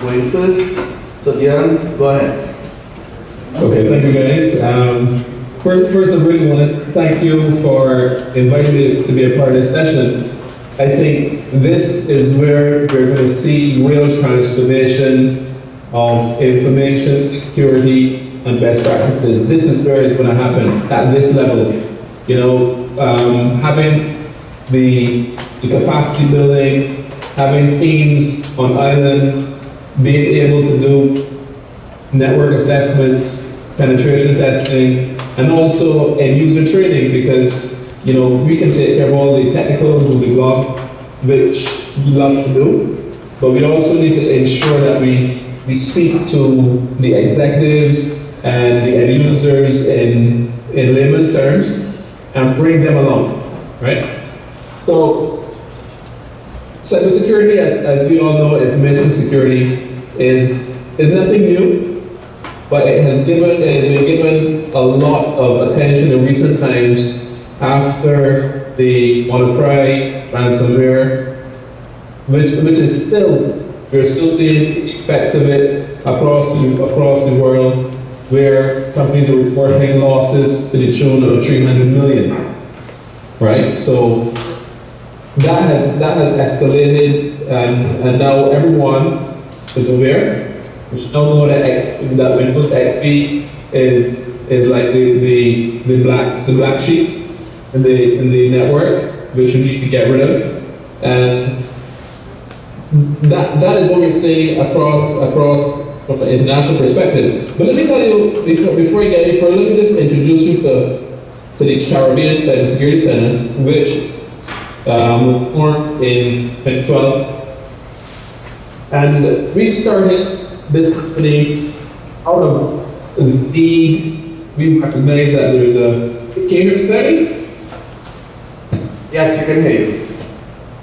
going first. So Dion, go ahead. Okay, thank you guys. First, I really want to thank you for inviting me to be a part of this session. I think this is where we're going to see real transformation of information security and best practices. This is where it's going to happen at this level. You know, having the capacity building, having teams on island, being able to do network assessments, penetration testing, and also end user training, because you know we can take care of all the technical and the blog, which we love to do, but we also need to ensure that we speak to the executives and the end users in layman's terms and bring them along, right? So cybersecurity, as we all know, information security is nothing new. But it has been given a lot of attention in recent times after the WannaCry ransomware, which is we're still seeing effects of it across the world, where companies are reporting losses to the tune of 300 million, right? So that has escalated, and now everyone is aware. We don't know that Windows XP is like the black sheep in the network, which we need to get rid of, and that is what we're seeing across from an international perspective. But let me tell you, before you get any further, let me just introduce you to the Caribbean Cybersecurity Center, which was formed in 2012, and we started this company out of the need. We recognize that there's can you hear me clearly? Yes, you can hear you.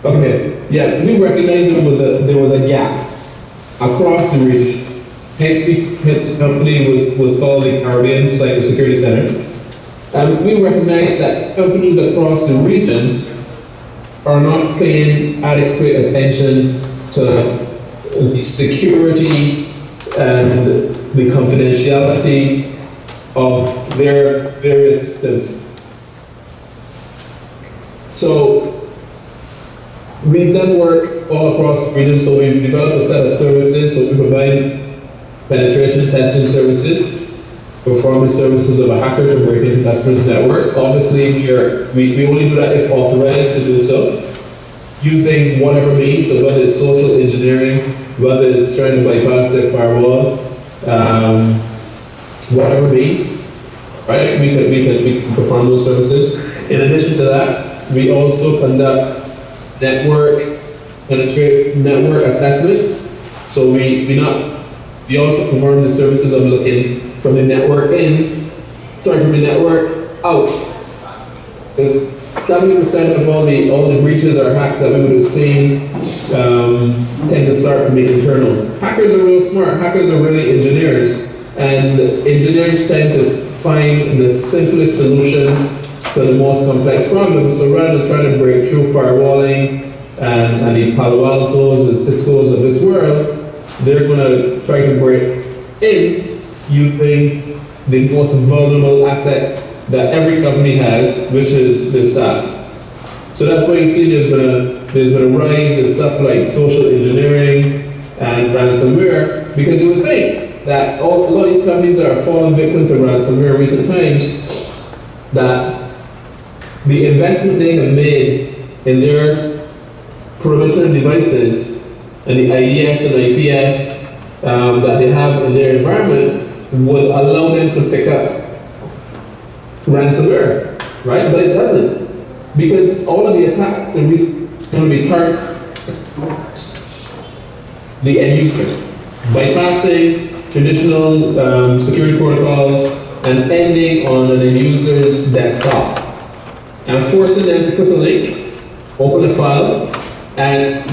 Okay, yeah, we recognize there was a gap across the region. Hence the company was called the Caribbean Cybersecurity Center. And we recognize that companies across the region are not paying adequate attention to the security and the confidentiality of their various systems. So we've done work all across the region, so we've developed a set of services. So we provide penetration testing services, performance services of a hacker to break into customers' network. Obviously, we only do that if authorized to do so, using whatever means, so whether it's social engineering, whether it's trying to bypass their firewall, whatever means, right? We can perform those services. In addition to that, we also conduct network assessments. So we also perform the services of looking from the network from the network out. Because 70% of all the breaches or hacks that we would have seen tend to start from the internal. Hackers are real smart. Hackers are really engineers, and engineers tend to find the simplest solution to the most complex problems. So rather than trying to break through firewalling and the Palo Altos and Ciscos of this world, they're going to try to break in using the most vulnerable asset that every company has, which is their staff. So that's why you see there's been a rise in stuff like social engineering and ransomware, because you would think that a lot of these companies that are falling victim to ransomware in recent times, that the investment they have made in their perimeter devices and the IDS and IPS that they have in their environment would allow them to pick up ransomware, right? But it doesn't, because all of the attacks are going to be targeted the end user, bypassing traditional security protocols and ending on an end user's desktop and forcing them to click a link, open a file, and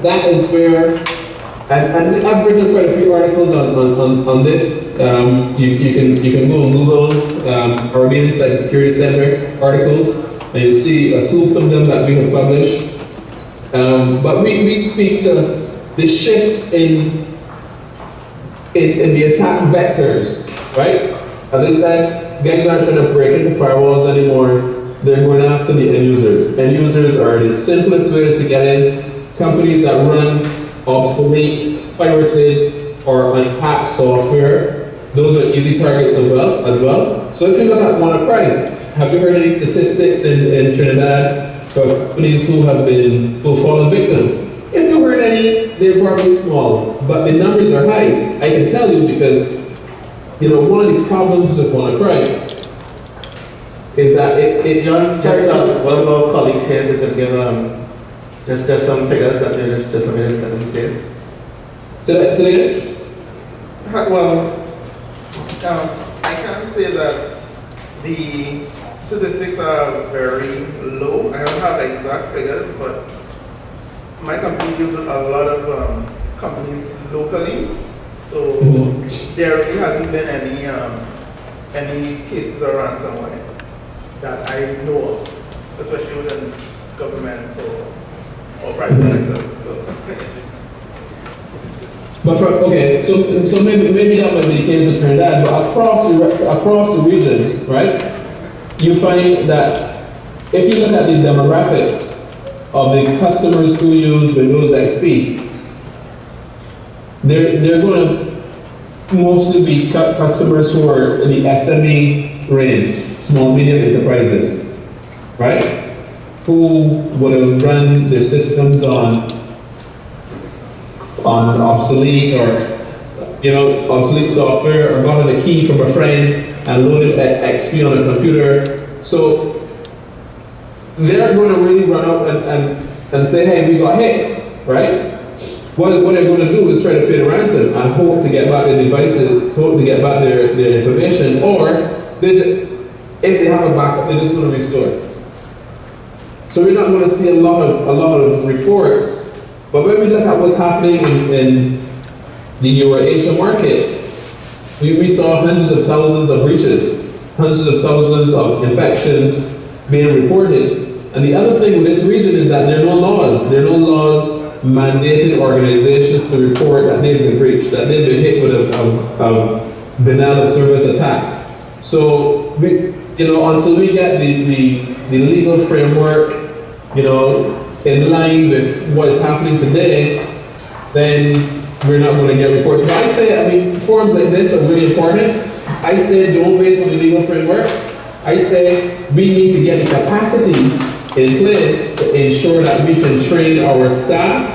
that is where. And I've written quite a few articles on this. You can go and Google Caribbean Cybersecurity Center articles, and you'll see a slew of them that we have published. But we speak to the shift in in the attack vectors, right? As I said, guys aren't trying to break into firewalls anymore. They're going after the end users. End users are the simplest ways to get in. Companies that run obsolete, pirated, or unpacked software, those are easy targets as well. So if you look at WannaCry, have you heard any statistics in Trinidad of companies who have fallen victim? If you heard any, they're probably small, but the numbers are high. I can tell you because, one of the problems with WannaCry is that Just one of our colleagues here is going to give just some figures that you just let me say. Say again? Well, I can say that the statistics are very low. I don't have exact figures, but my company deals with a lot of companies locally, so there really hasn't been any cases of ransomware that I know of, especially within government or private sector. So maybe that might be the case with Trinidad, but across the region, right? You find that if you look at the demographics of the customers who use Windows XP, they're going to mostly be customers who are in the SME range, small medium enterprises, right? Who would have run their systems on obsolete or obsolete software, or gotten a key from a friend and loaded XP on a computer. So they're going to really run up and say, hey, we got hit, right? What they're going to do is try to pay the ransom and hope to get back their devices, hope to get back their information, or if they have a backup, they're just going to restore it. So we're not going to see a lot of reports. But when we look at what's happening in the Euro-Asia market, we saw hundreds of thousands of breaches, hundreds of thousands of infections being reported. And the other thing with this region is that there are no laws. There are no laws mandating organizations to report that they've been breached, that they've been hit with a denial of service attack. So, until we get the legal framework, in line with what is happening today, then we're not going to get reports. But I say, forums like this are really important. I say don't wait for the legal framework. I say we need to get the capacity in place to ensure that we can train our staff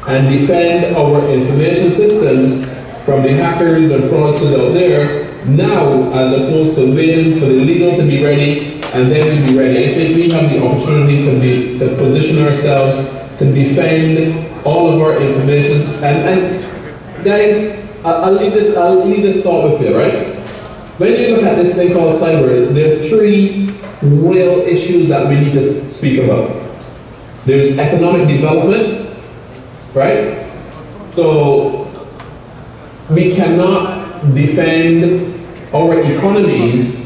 and defend our information systems from the hackers and fraudsters out there now, as opposed to waiting for the legal to be ready and then we'll be ready. I think we have the opportunity to position ourselves to defend all of our information. And guys, I'll leave this thought with you, right? When you look at this thing called cyber, there are three real issues that we need to speak about. There's economic development, right? So we cannot defend our economies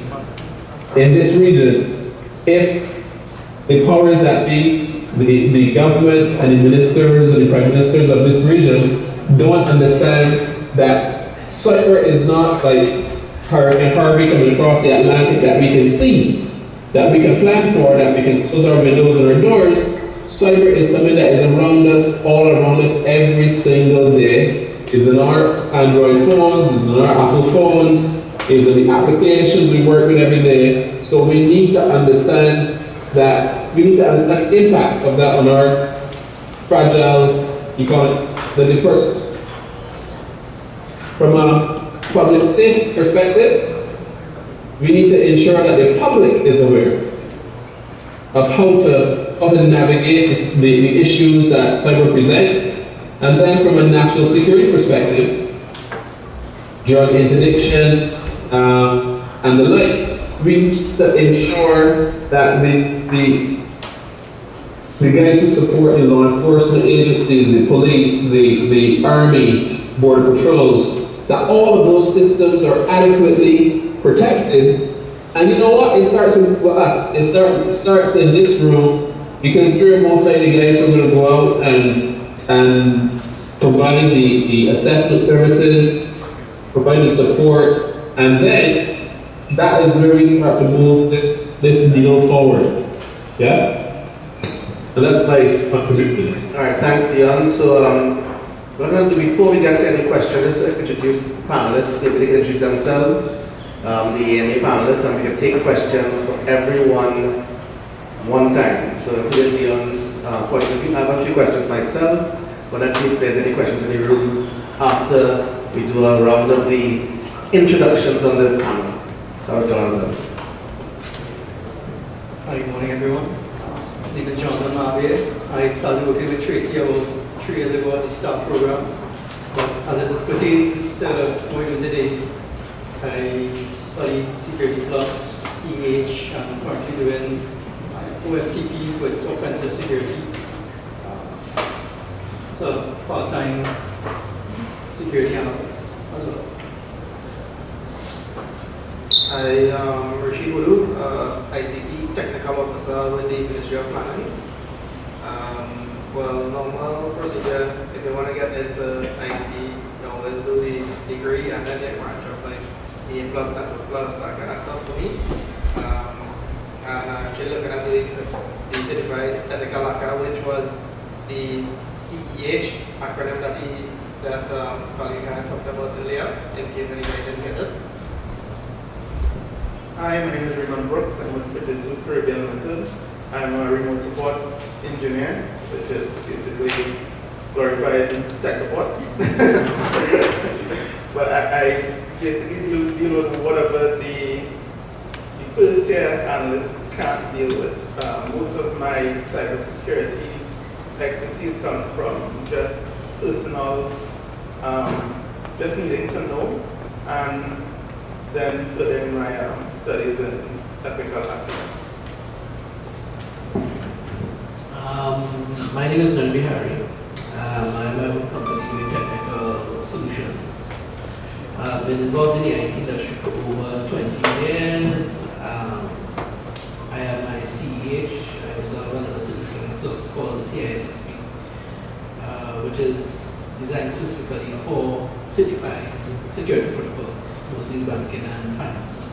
in this region if the powers that be, the government and the ministers and the prime ministers of this region don't understand that cyber is not like Hurricane Harvey coming across the Atlantic that we can see, that we can plan for, that we can close our windows and our doors. Cyber is something that is around us, all around us, every single day. It's in our Android phones, it's in our Apple phones, it's in the applications we work with every day. So we need to understand that, we need to understand the impact of that on our fragile economies. That's the first. From a public safety perspective, we need to ensure that the public is aware of how to navigate the issues that cyber present. And then from a national security perspective, drug interdiction and the like, we need to ensure that the guys who support the law enforcement agencies, the police, the army, border patrols, that all of those systems are adequately protected. And you know what? It starts with us. It starts in this room, because we're most likely guys who are going to go out and provide the assessment services provide the support, and then that is where we start to move this needle forward. Yeah? And that's my contribution. All right, thanks, Dion. So, what I'm going to do before we get to any questions, is introduce panelists. Maybe they can introduce themselves, the EMA panelists, and we can take questions from everyone one time. So, including Dion's point of view, I have a few questions myself, but let's see if there's any questions in the room after we do a round of the introductions on the panel. So, Jonathan. Hi, good morning, everyone. My name is Jonathan Marvier. I started working with Tracy about 3 years ago at the START program. But as it pertains to what we're doing today, I studied Security Plus, CEH, and currently doing OSCP with offensive security. So part-time security analyst as well. I am Rashid Ulu, ICT Technical Officer with the Ministry of Planning. Well, normal procedure, if you want to get into IT, you always do the degree and then they branch up like the plus, that kind of stuff for me. And I'm actually looking at doing the certified ethical hacker, which was the CEH acronym that colleague had talked about earlier, in case anybody didn't get it. Hi, my name is Raymond Brooks. I'm with Fujitsu Caribbean Limited. I'm a remote support engineer, which is basically glorified tech support. But I basically deal with whatever the first tier analysts can't deal with. Most of my cybersecurity expertise comes from just personal, just needing to know, and then furthering my studies in ethical hacking. My name is Ranbir Hari. I'm a company with technical solutions. I've been involved in the IT industry for over 20 years. I have my CEH. I also have another certificate called CISSP, which is designed specifically for certifying security protocols, mostly banking and finance systems.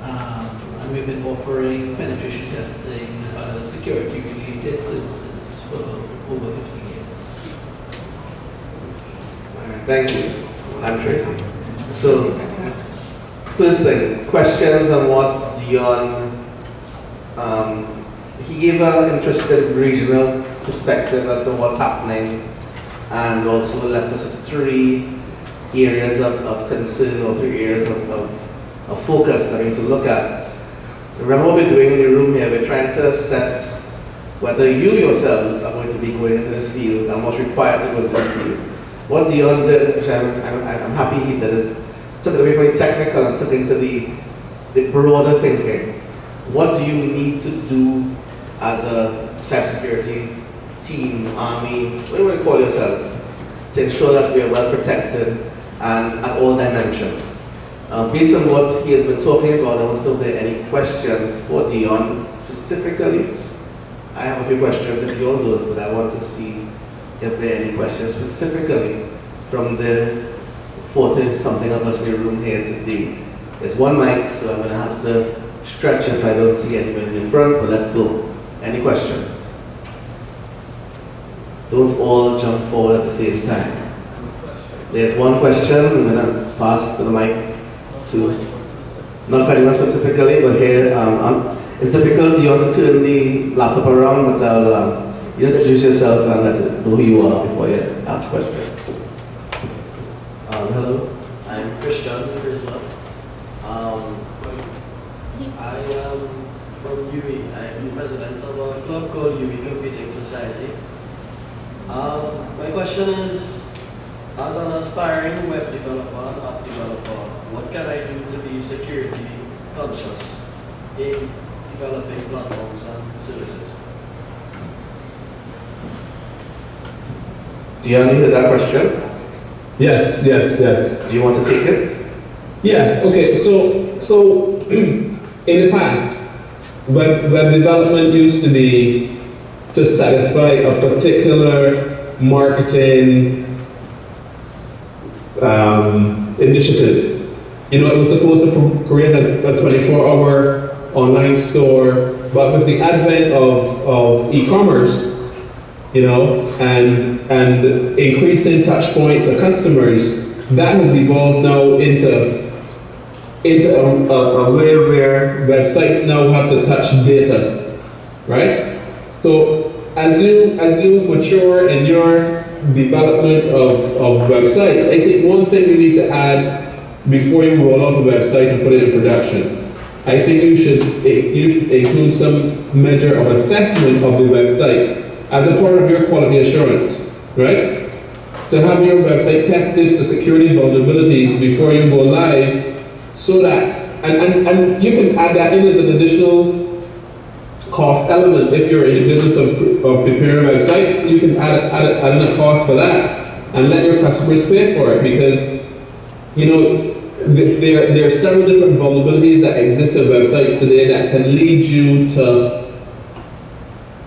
And we've been offering penetration testing and other security-related services for over 15 years. All right, thank you. I'm Tracy. So, first thing, questions on what Dion, he gave an interesting regional perspective as to what's happening, and also left us with 3 areas of concern, or 3 areas of focus that we need to look at. Remember what we're doing in the room here, we're trying to assess whether you yourselves are going to be going into this field and what's required to go into the field. What Dion did, which I'm happy he did, is took it away from the technical and took into the broader thinking. What do you need to do as a cybersecurity team, army, what do you want to call yourselves, to ensure that we are well protected and at all dimensions? Based on what he has been talking about, I want to know if there are any questions for Dion specifically. I have a few questions if you all don't, but I want to see if there are any questions specifically from the 40-something of us in the room here today. There's one mic, so I'm going to have to stretch if I don't see anyone in the front, but let's go. Any questions? Don't all jump forward at the same time. There's one question, I'm going to pass the mic to, not for anyone specifically, but here, it's difficult, you want to turn the laptop around, but I'll, you just introduce yourself and let it know who you are before you ask a question. Hello, I'm Christian Rizla. I am from UE. I am the president of a club called UE Computing Society. My question is, as an aspiring web developer and app developer, what can I do to be security conscious in developing platforms and services? Do you hear that question? Yes. Do you want to take it? Yeah, okay, so in the past, web development used to be to satisfy a particular marketing initiative. You know, it was supposed to create a 24-hour online store, but with the advent of e-commerce, you know, and increasing touch points of customers, that has evolved now into a way where websites now have to touch data, right? So as you mature in your development of websites, I think one thing you need to add before you roll out a website and put it in production, I think you should include some measure of assessment of the website as a part of your quality assurance, right? To have your website tested for security vulnerabilities before you go live, so that, and you can add that in as an additional cost element. If you're in the business of preparing websites, you can add in a cost for that and let your customers pay for it, because, you know, there are several different vulnerabilities that exist in websites today that can lead you to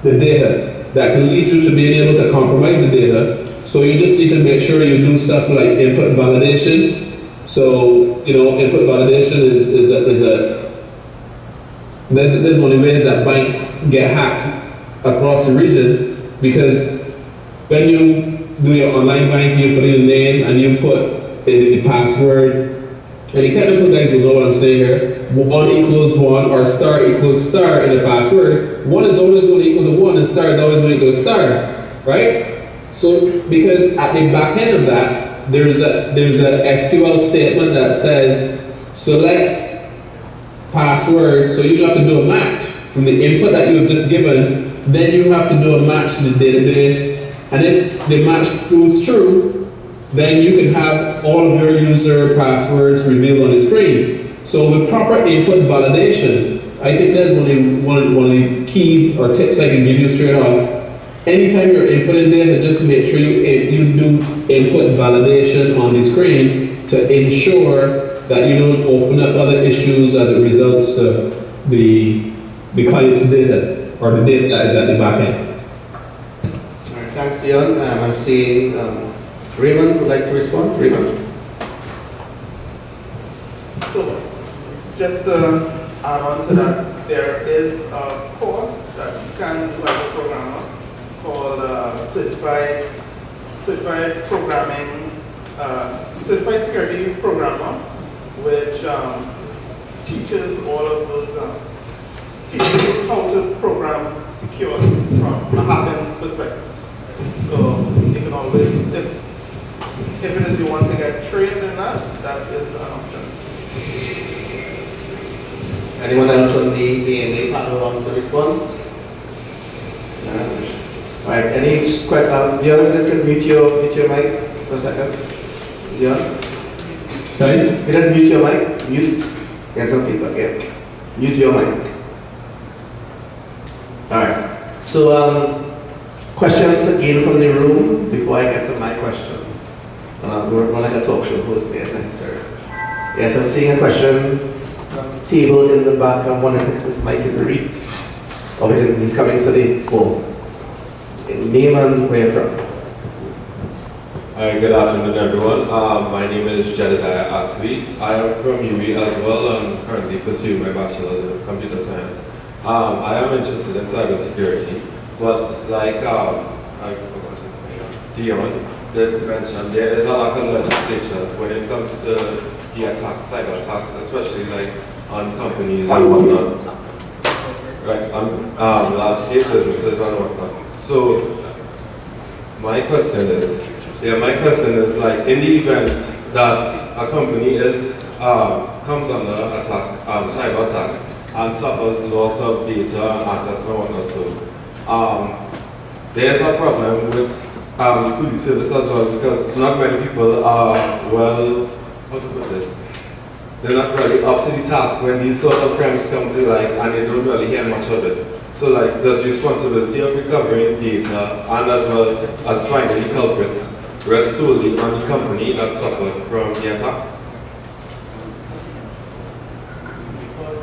the data, that can lead you to being able to compromise the data. So you just need to make sure you do stuff like input validation. So, you know, input validation is there's one of the ways that banks get hacked across the region, because when you do your online banking, you put in your name and you put in the password. And the technical guys will know what I'm saying here. 1 equals 1 or star equals star in the password. 1 is always going to equal to 1 and star is always going to equal to star, right? So, because at the back end of that, there's a SQL statement that says select password. So you have to do a match from the input that you have just given. Then you have to do a match to the database, and if the match proves true, then you can have all of your user passwords revealed on the screen. So with proper input validation, I think that's one of the keys or tips I can give you straight off. Anytime you're inputting data, just make sure you do input validation on the screen to ensure that you don't open up other issues as it results to the client's data or the data that is at the back end. All right, thanks, Dion. I'm seeing Raymond would like to respond. Raymond. So, just to add on to that, there is a course that you can do as a programmer called Certified Security Programmer, which teaches all of those, teaches you how to program securely from a hacking perspective. So you can always, if it is you want to get trained in that, that is an option. Anyone else on the AMA panel wants to respond? All right, any questions? Dion, just can mute your mic for a second. Dion? Right? You just mute your mic. Mute. Get some feedback, yeah. Mute your mic. Alright. So, questions again from the room before I get to my questions. We're like a talk show host there if necessary. Yes, I'm seeing a question from the table in the back. I'm wondering if this mic can reach. Oh, he's coming to the phone. Name and where from? Hi, good afternoon everyone. My name is Jedediah Akwi. I am from UWI as well and currently pursuing my bachelor's in computer science. I am interested in cybersecurity, but like I forgot his name, Dion did mention, there is a lack of legislation when it comes to the attacks, cyber attacks, especially like on companies and whatnot. Right, on large-scale businesses and whatnot. So my question is like, in the event that a company is comes under attack, cyber attack, and suffers loss of data, assets, and whatnot, so there's a problem with the police service as well, because not many people are how to put it? They're not really up to the task when these sort of crimes come to light, and they don't really hear much of it. So like, does responsibility of recovering data and as well as finding the culprits rest solely on the company that suffered from the attack?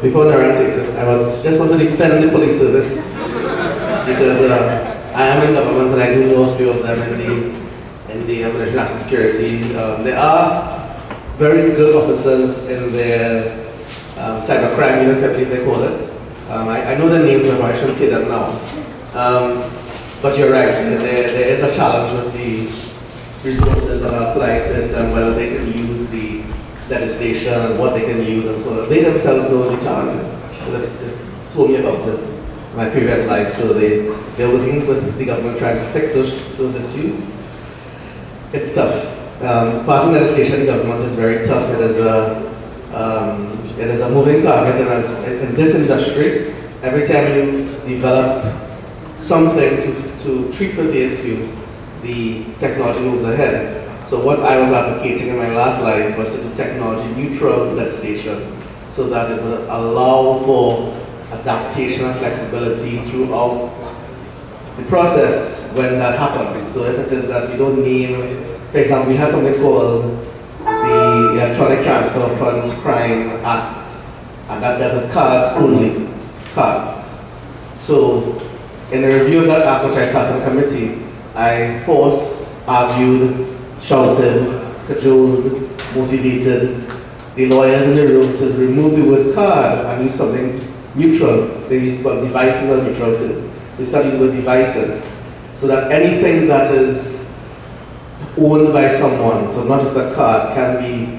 Before Naren takes it, I just want to defend the police service because I am in government and I do know a few of them in the national security. There are very good officers in their cybercrime unit, I believe they call it. I know the names, but I shouldn't say that now. But you're right, there is a challenge with the resources that are applied to it and whether they can use the legislation and what they can use and so on. They themselves know the challenges. They've told me about it in my previous life, so they're working with the government trying to fix those issues. It's tough. Passing legislation in government is very tough. It is a moving target, and as in this industry, every time you develop something to treat with the issue, the technology moves ahead. So what I was advocating in my last life was to do technology neutral legislation so that it would allow for adaptation and flexibility throughout the process when that happens. So if it is that we don't name, for example, we have something called the Electronic Transfer of Funds Crime Act, and that deals with cards only, cards. So in the review of that act, which I sat in committee, I forced, argued, shouted, cajoled, motivated the lawyers in the room to remove the word card and use something neutral. They use what devices are neutral to. So we start using the word devices. So that anything that is owned by someone, so not just a card, can be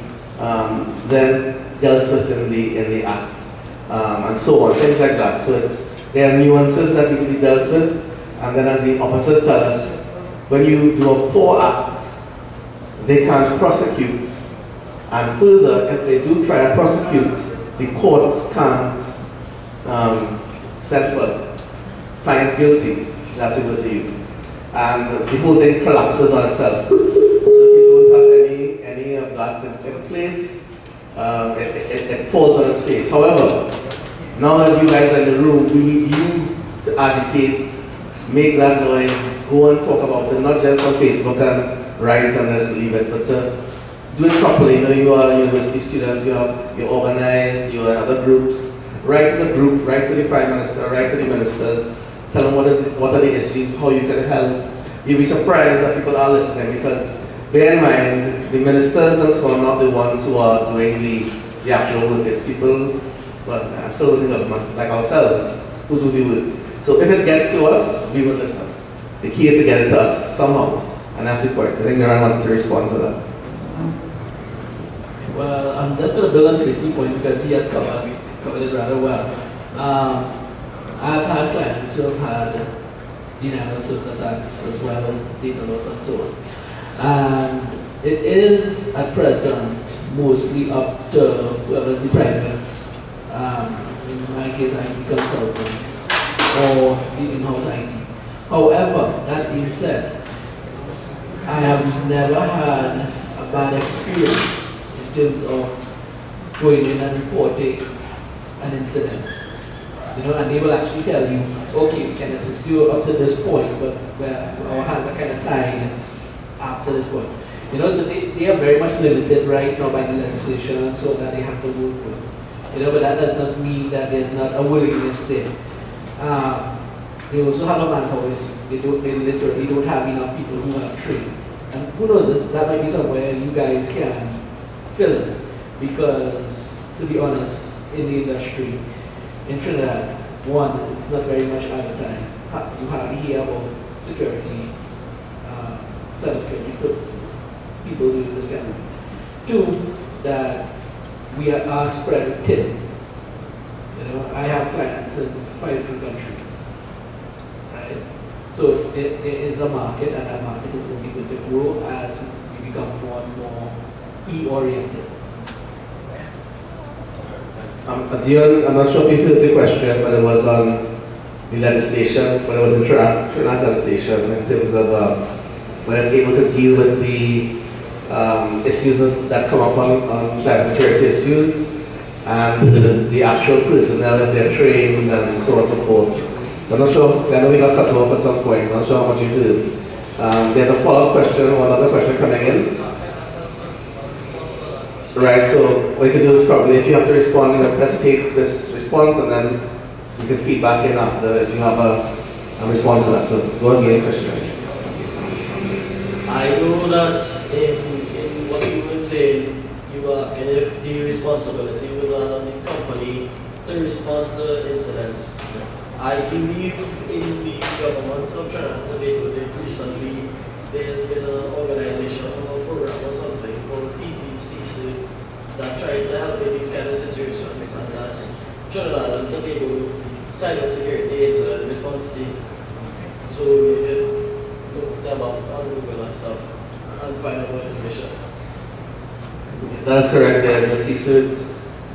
then dealt with in the act, and so on, things like that. So there are nuances that need to be dealt with, and then as the officers tell us, when you do a poor act, they can't prosecute, and further, if they do try to prosecute, the courts can't find guilty. That's a word to use. And the whole thing collapses on itself. So if you don't have any of that in place, it falls on its face. However, now that you guys are in the room, we need you to agitate, make that noise, go and talk about it, not just on Facebook and write and just leave it, but do it properly. You know, you are university students, you're organized, you're in other groups. Write to the group, write to the Prime Minister, write to the ministers, tell them what are the issues, how you can help. You'll be surprised that people are listening, because bear in mind, the ministers and so on are not the ones who are doing the actual work. It's people, well, I'm still in the government, like ourselves, who do the work. So if it gets to us, we will listen. The key is to get it to us somehow, and that's the point. I think Naran wanted to respond to that. Well, I'm just going to build on Tracy's point because he has covered it rather well. I've had clients who have had denial of service attacks as well as data loss and so on. And it is at present mostly up to whoever's the private, in my case, IT consultant or the in-house IT. However, that being said, I have never had a bad experience in terms of going in and reporting an incident. You know, and they will actually tell you, okay, we can assist you up to this point, but our hands are kind of tied after this point. You know, so they are very much limited right now by the legislation and so that they have to work with. You know, but that does not mean that there's not a willingness there. They also have a manpower issue. They literally don't have enough people who are trained. And who knows, that might be somewhere you guys can fill in. Because, to be honest, in the industry, in Trinidad, one, it's not very much advertised. You hardly hear about security, cybersecurity people doing this kind of thing. Two, that we are spread thin. You know, I have clients in 5 different countries, right? So it is a market, and that market is only going to grow as we become more and more e-oriented. Dion, I'm not sure if you heard the question, but it was on the legislation, when it was in Trinidad's legislation, in terms of when it's able to deal with the issues that come up on cybersecurity issues, and the actual personnel, if they're trained, and so on and so forth. So I'm not sure, I know we got cut off at some point, I'm not sure how much you heard. There's a follow-up question, one other question coming in. Right, so what you can do is probably, if you have to respond, let's take this response and then you can feed back in after if you have a response to that. So go again, Christian. I know that in what you were saying, you you were asking if the responsibility will land on the company to respond to incidents. I believe in the government of Trinidad and Tobago that recently there's been an organization or a program or something called TTCC that tries to help in these kind of situations, and that's Trinidad and Tobago Cybersecurity Incident Response Team. So you can look them up on Google and stuff and find out more information. Yes, that is correct. There's a C-suite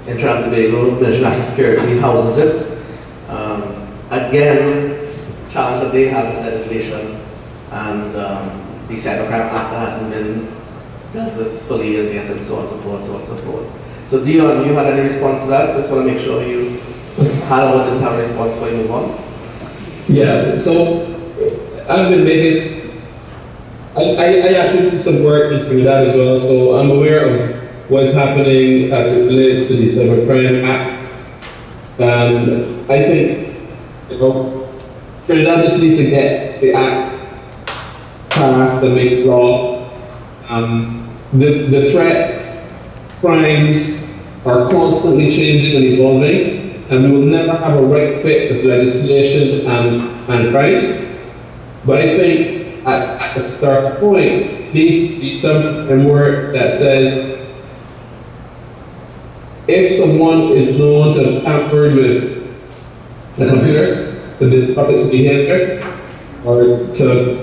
in Trinidad and Tobago, Ministry of National Security houses it. Again, challenge that they have is legislation, and the Cybercrime Act hasn't been dealt with fully as yet, and so on and so forth, so on and so forth. So Dion, you had any response to that? Just want to make sure you had or didn't have a response before you move on. Yeah, so I've been making, I actually do some work into that as well, so I'm aware of what's happening as it relates to the Cybercrime Act. And I think, Trinidad just needs to get the act passed and make law. The threats, crimes are constantly changing and evolving, and we will never have a right fit of legislation and crimes. But I think at the start point needs to be some framework that says if someone is known to have tampered with a computer, to disrupt its behavior, or to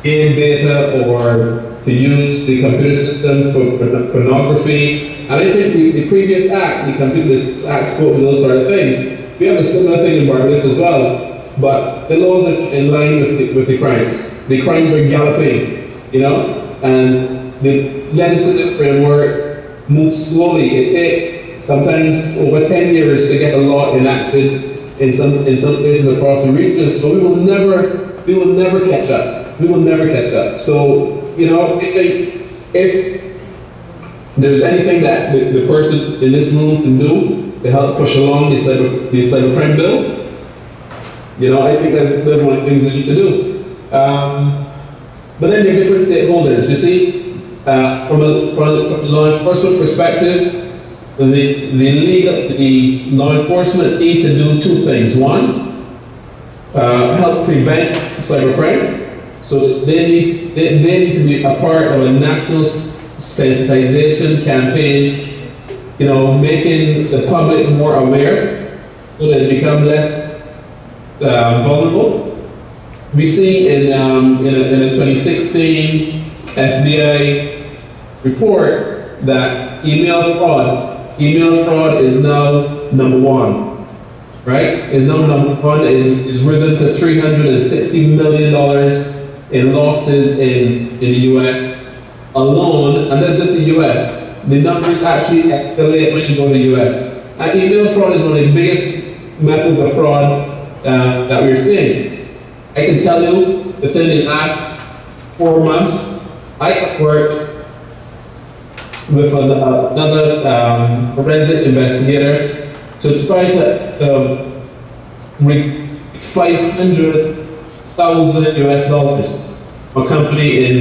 gain data, or to use the computer system for pornography. And I think the previous act, the Computer Act, spoke to those sort of things. We have a similar thing in Barbados as well, but the laws are in line with the crimes. The crimes are galloping, and the legislative framework moves slowly. It takes sometimes over 10 years to get a law enacted in some places across the region. So we will never catch up. We will never catch up. So, if there's anything that the person in this room can do to help push along the cybercrime bill, I think that's one of the things we need to do. But then there are different stakeholders. You see, from a law enforcement perspective, the law enforcement need to do two things. One, help prevent cybercrime. So they need to be a part of a national sensitization campaign, making the public more aware so that they become less vulnerable. We see in a 2016 FBI report that email fraud is now number one, right? Is now number one, is risen to $360 million in losses in the US alone, and that's just the US. The numbers actually escalate when you go to the US. And email fraud is one of the biggest methods of fraud that we're seeing. I can tell you, within the last 4 months, I have worked with another forensic investigator to try to rig $500,000 US for a company in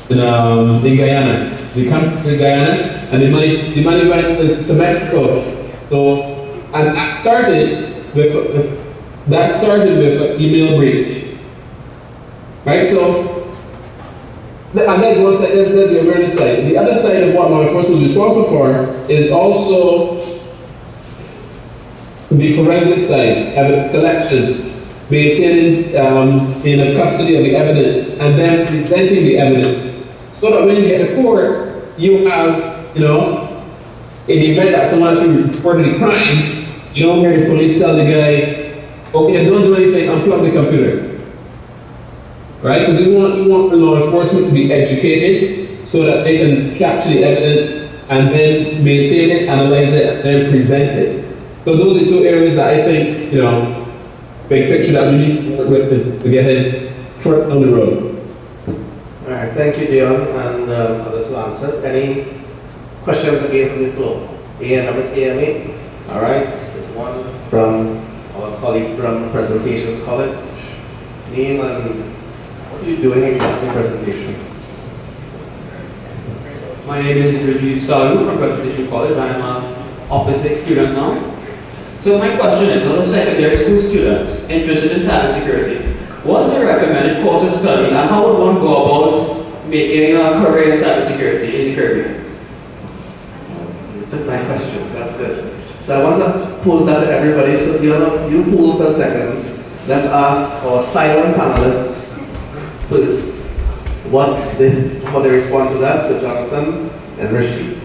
Guyana. The company in Guyana, and the money went to Mexico. So, and that started with an email breach, right? So. And that's one side, that's the awareness side. The other side of what law enforcement is responsible for is also the forensic side, evidence collection, maintaining chain of custody of the evidence, and then presenting the evidence. So that when you get to court, you have, in the event that someone actually reported a crime, you don't hear the police tell the guy, okay, don't do anything, unplug the computer. Right? Because we want law enforcement to be educated so that they can capture the evidence and then maintain it, analyze it, and then present it. So those are two areas that I think, big picture that we need to work with to get it further down the road. All right, thank you, Dion, and others will answer. Any questions again from the floor? It's AMA. All right, there's one from our colleague from Presentation College. Name and what are you doing exactly in presentation? My name is Rajiv Salu from Presentation College. I am an opposite student now. So my question is, as a secondary school student interested in cybersecurity, what's the recommended course of study and how would one go about making a career in cybersecurity in the Caribbean? You took my questions, that's good. So I want to pose that to everybody, so you hold for a second. Let's ask our silent panelists first how they respond to that. So Jonathan and Rishi.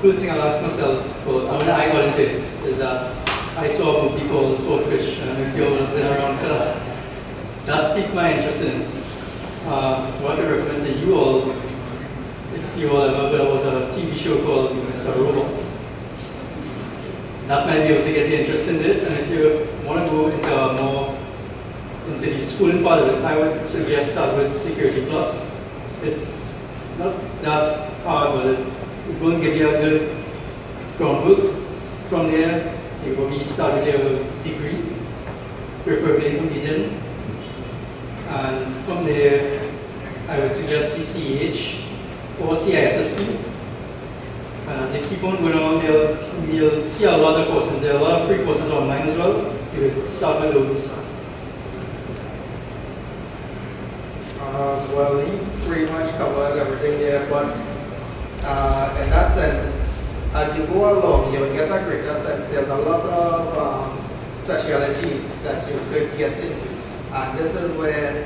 First thing I'll ask myself, when I got into it, is that I saw a movie called Swordfish, and if you've been around for that, that piqued my interest in it. What I recommend to you all, if you all ever heard about a TV show called Mr. Robot, that might be able to get you interested in it, and if you want to go into the schooling part of it, I would suggest start with Security Plus. It's not that hard, but it will give you a good groundwork. From there, you will be starting your degree, preferably completed. And from there, I would suggest the CH or CISSP. And as you keep on going on, you'll see a lot of courses. There are a lot of free courses online as well. You would start with those. Well, he's pretty much covered everything there, but in that sense, as you go along, you'll get a greater sense. There's a lot of speciality that you could get into, and this is where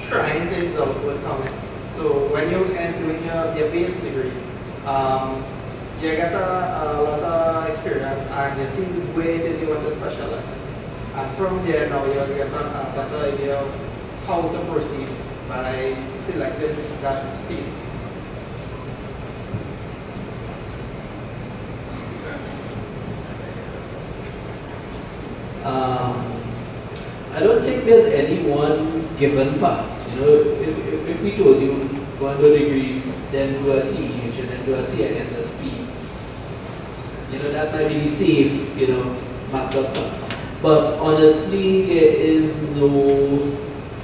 trying things out will come in. So when you end doing your base degree, you get a lot of experience, and you see where it is you want to specialize. And from there now, you'll get a better idea of how to proceed by selecting that field. I don't think there's any one given path. If we told you go and do a degree, then do a CEH, and then do a CISSP, that might be the safe, mapped up path. But honestly, there is no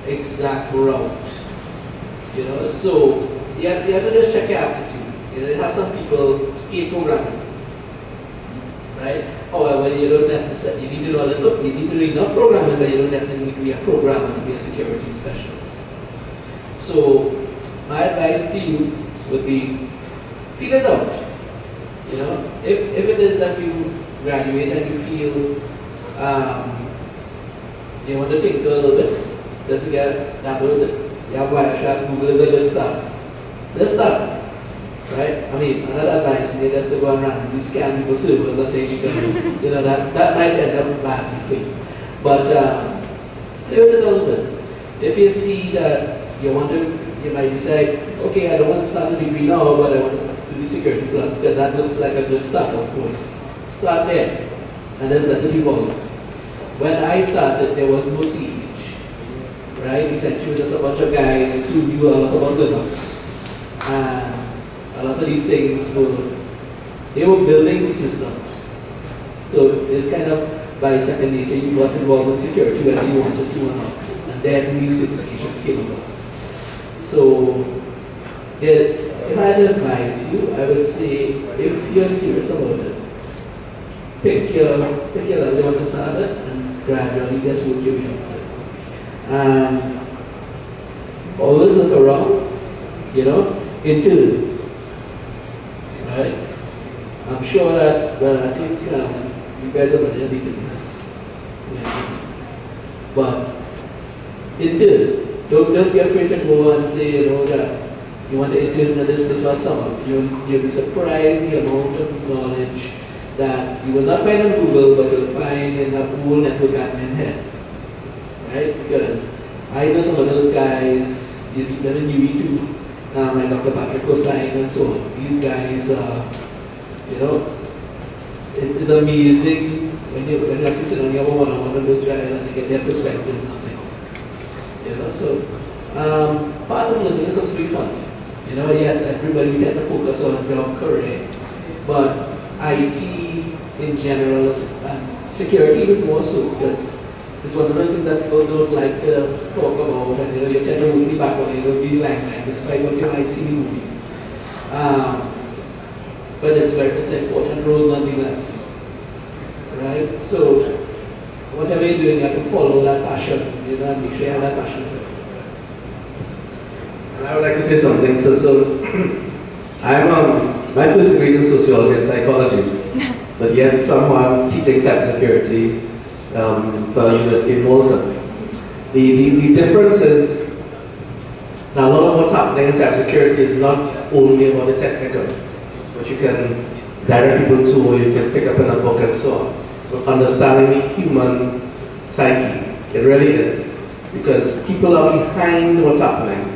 exact route. So you have to just check your aptitude. You have some people hate programming, right? However, you don't necessarily, you need to know enough programming, but you don't necessarily need to be a programmer to be a security specialist. So my advice to you would be, feel it out. If it is that you graduate and you feel you want to think a little bit, just get that with it. Yeah, Wireshark, Google is a good start. Let's start. Right? Another advice is just to go and randomly scan people's servers and take because that might end up badly for you. But play with it a little bit. If you see that you might decide, okay, I don't want to start a degree now, but I want to start with the Security Plus because that looks like a good start, of course. Start there and just let it evolve. When I started, there was no CEH. Right? Essentially just a bunch of guys who knew a lot about Linux. And a lot of these things were building systems. So it's kind of by second nature you got involved in security whether you wanted to or not. And then these certifications came about. So if I had to advise you, I would say if you're serious about it, pick your level you want to start at and gradually just work your way up. And always look around, intern, right? I'm sure that, I think you guys are better things. But intern, don't be afraid to go and say, that you want to intern in this place for summer. You'll be surprised the amount of knowledge that you will not find on Google, but you'll find in a whole network admin head. Right? Because I know some of those guys, you meet them in UE too, like Dr. Patrick Cosine and so on. These guys, it's amazing when you actually sit on your one-on-one with those guys and they get their perspectives on things. So part of living is supposed to be fun. Yes, everybody we tend to focus on job career, but IT in general and security even more so because It's one of those things that people don't like to talk about, and you tend to move back on, you don't really like that, despite what you might see in movies. But it's an important role nonetheless, right? So whatever you're doing, you have to follow that passion, and make sure you have that passion for it. And I would like to say something. So I'm my first degree in sociology and psychology, but yet somehow teaching cybersecurity for University in Malta. The difference is that a lot of what's happening in cybersecurity is not only about the technical, but you can direct people to, or you can pick up in a book and so on. So understanding the human psyche, it really is, because people are behind what's happening.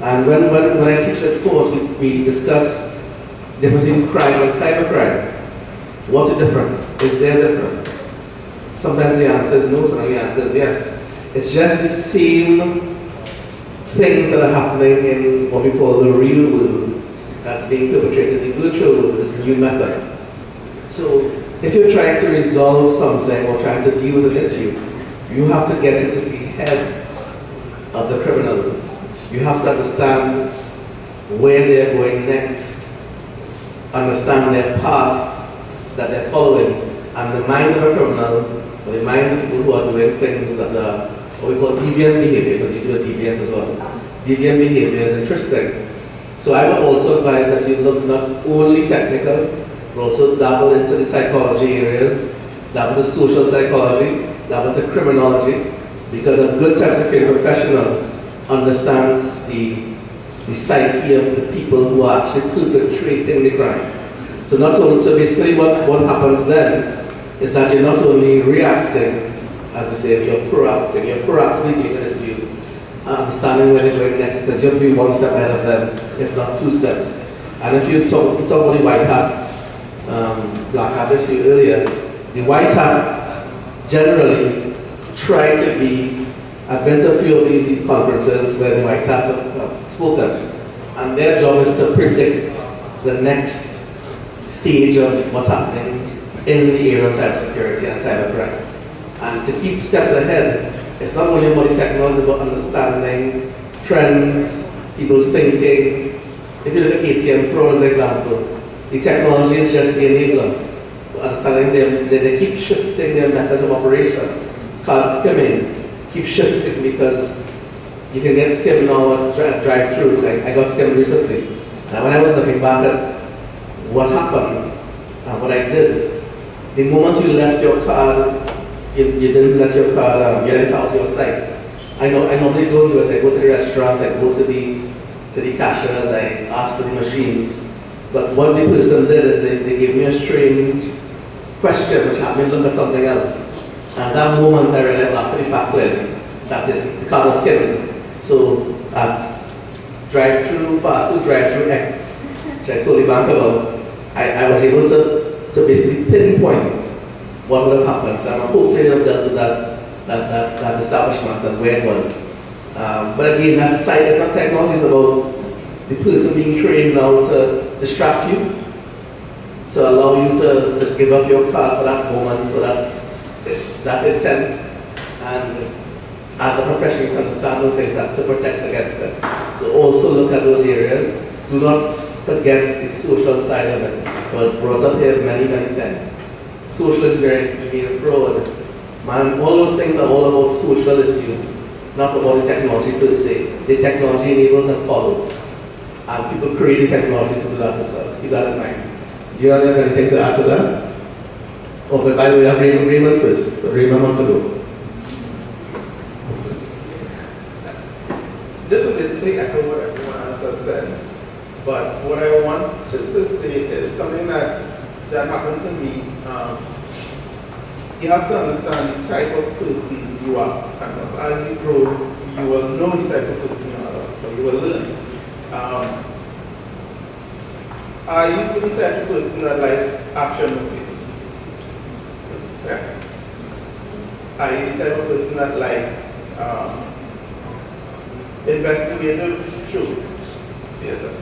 And when I teach this course, we discuss the difference between crime and cybercrime. What's the difference? Is there a difference? Sometimes the answer is no, sometimes the answer is yes. It's just the same things that are happening in what we call the real world that's being perpetrated in the virtual world with new methods. So if you're trying to resolve something or trying to deal with an issue, you have to get into the heads of the criminals. You have to understand where they're going next, understand their paths that they're following, and the mind of a criminal, or the mind of people who are doing things that are what we call deviant behavior, because these are deviant as well. Deviant behavior is interesting. So I would also advise that you look not only technical, but also dabble into the psychology areas, dabble into social psychology, dabble into criminology, because a good cybersecurity professional understands the psyche of the people who are actually perpetrating the crimes. So so basically what happens then is that you're not only reacting, as we say, you're proactive. You're proactively taking issues, understanding where they're going next, because you have to be one step ahead of them, if not two steps. And if you talk about the white hat, black hat issue earlier, the white hats generally try to be, I've been to a few of these conferences where the white hats have spoken, and their job is to predict the next stage of what's happening in the area of cybersecurity and cybercrime. And to keep steps ahead, it's not only about the technology, but understanding trends, people's thinking. If you look at ATM fraud as an example, the technology is just the enabler. Understanding them, they keep shifting their methods of operation. Card skimming, keep shifting, because you can get skimmed now at drive-thrus. I got skimmed recently. And when I was looking back at what happened and what I did, the moment you left your card, you didn't let your card, you let it out to your site. I normally don't do it. I go to the restaurants, I go to the cashiers, I ask for the machines. But what the person did is they gave me a strange question which had me look at something else. And that moment I realized after the fact clearly that the card was skimmed. So at fast food drive-through X, which I told the bank about, I was able to basically pinpoint what would have happened. So I'm hopefully they'll dealt with that establishment and where it was. But again, that site is not technology, it's about the person being trained now to distract you, to allow you to give up your card for that moment, so that intent, and as a professional to understand those things to protect against them. So also look at those areas. Do not forget the social side of it. It was brought up here many, many times. Social engineering, being fraud. Man, all those things are all about social issues, not about the technology per se. The technology enables and follows. And people create the technology to do that as well. So keep that in mind. Do you have anything to add to that? Oh, but by the way, I have Raymond first. But Raymond wants to go. This will basically echo what everyone else has said. But what I want to say is something that happened to me. You have to understand the type of person you are. Kind of. As you grow, you will know the type of person you are, or you will learn. Are you the type of person that likes action movies? Yeah. Are you the type of person that likes investigative shows? Yes, sir.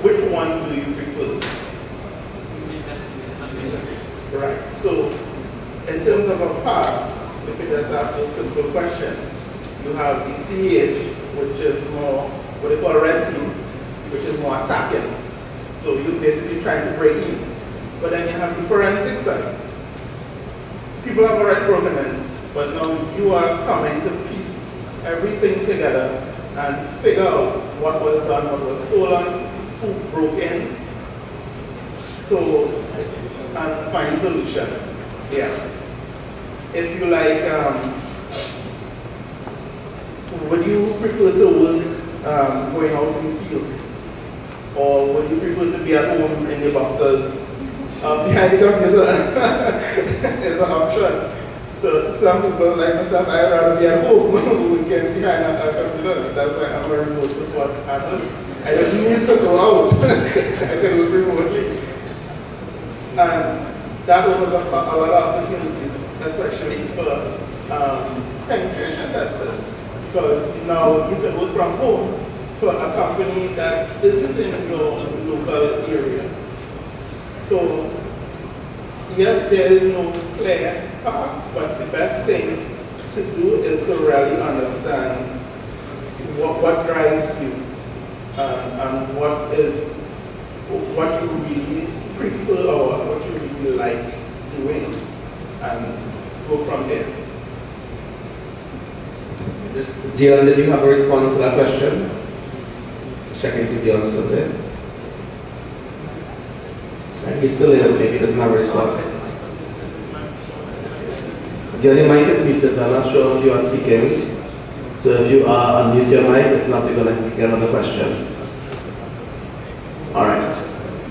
Which one do you prefer? Right. So, in terms of a path, if you just ask those simple questions. You have the CH, which is more what they call red team, which is more attacking. So you're basically trying to break in. But then you have the forensic side. People have already broken in, but now you are coming to piece everything together and figure out what was done, what was stolen, who broke in, so, and find solutions. Yeah. If you like, would you prefer to work going out in the field? Or would you prefer to be at home in your boxers behind the computer? It's an option. So some people like myself, I'd rather be at home weekend behind a computer. That's why I'm a remote support analyst. I don't need to go out. I can work remotely. And that opens up a lot of opportunities, especially for penetration testers. Because now you can work from home for a company that isn't in your local area. So, yes, there is no clear path, but the best thing to do is to really understand what drives you and what you really prefer or what you really like doing, and go from there. Dion, did you have a response to that question? Checking to the answer there. He's still in, maybe he doesn't have a response. Dion, your mic is muted. I'm not sure if you are speaking. So if you are unmute your mic, if not, you're going to get another question. All right.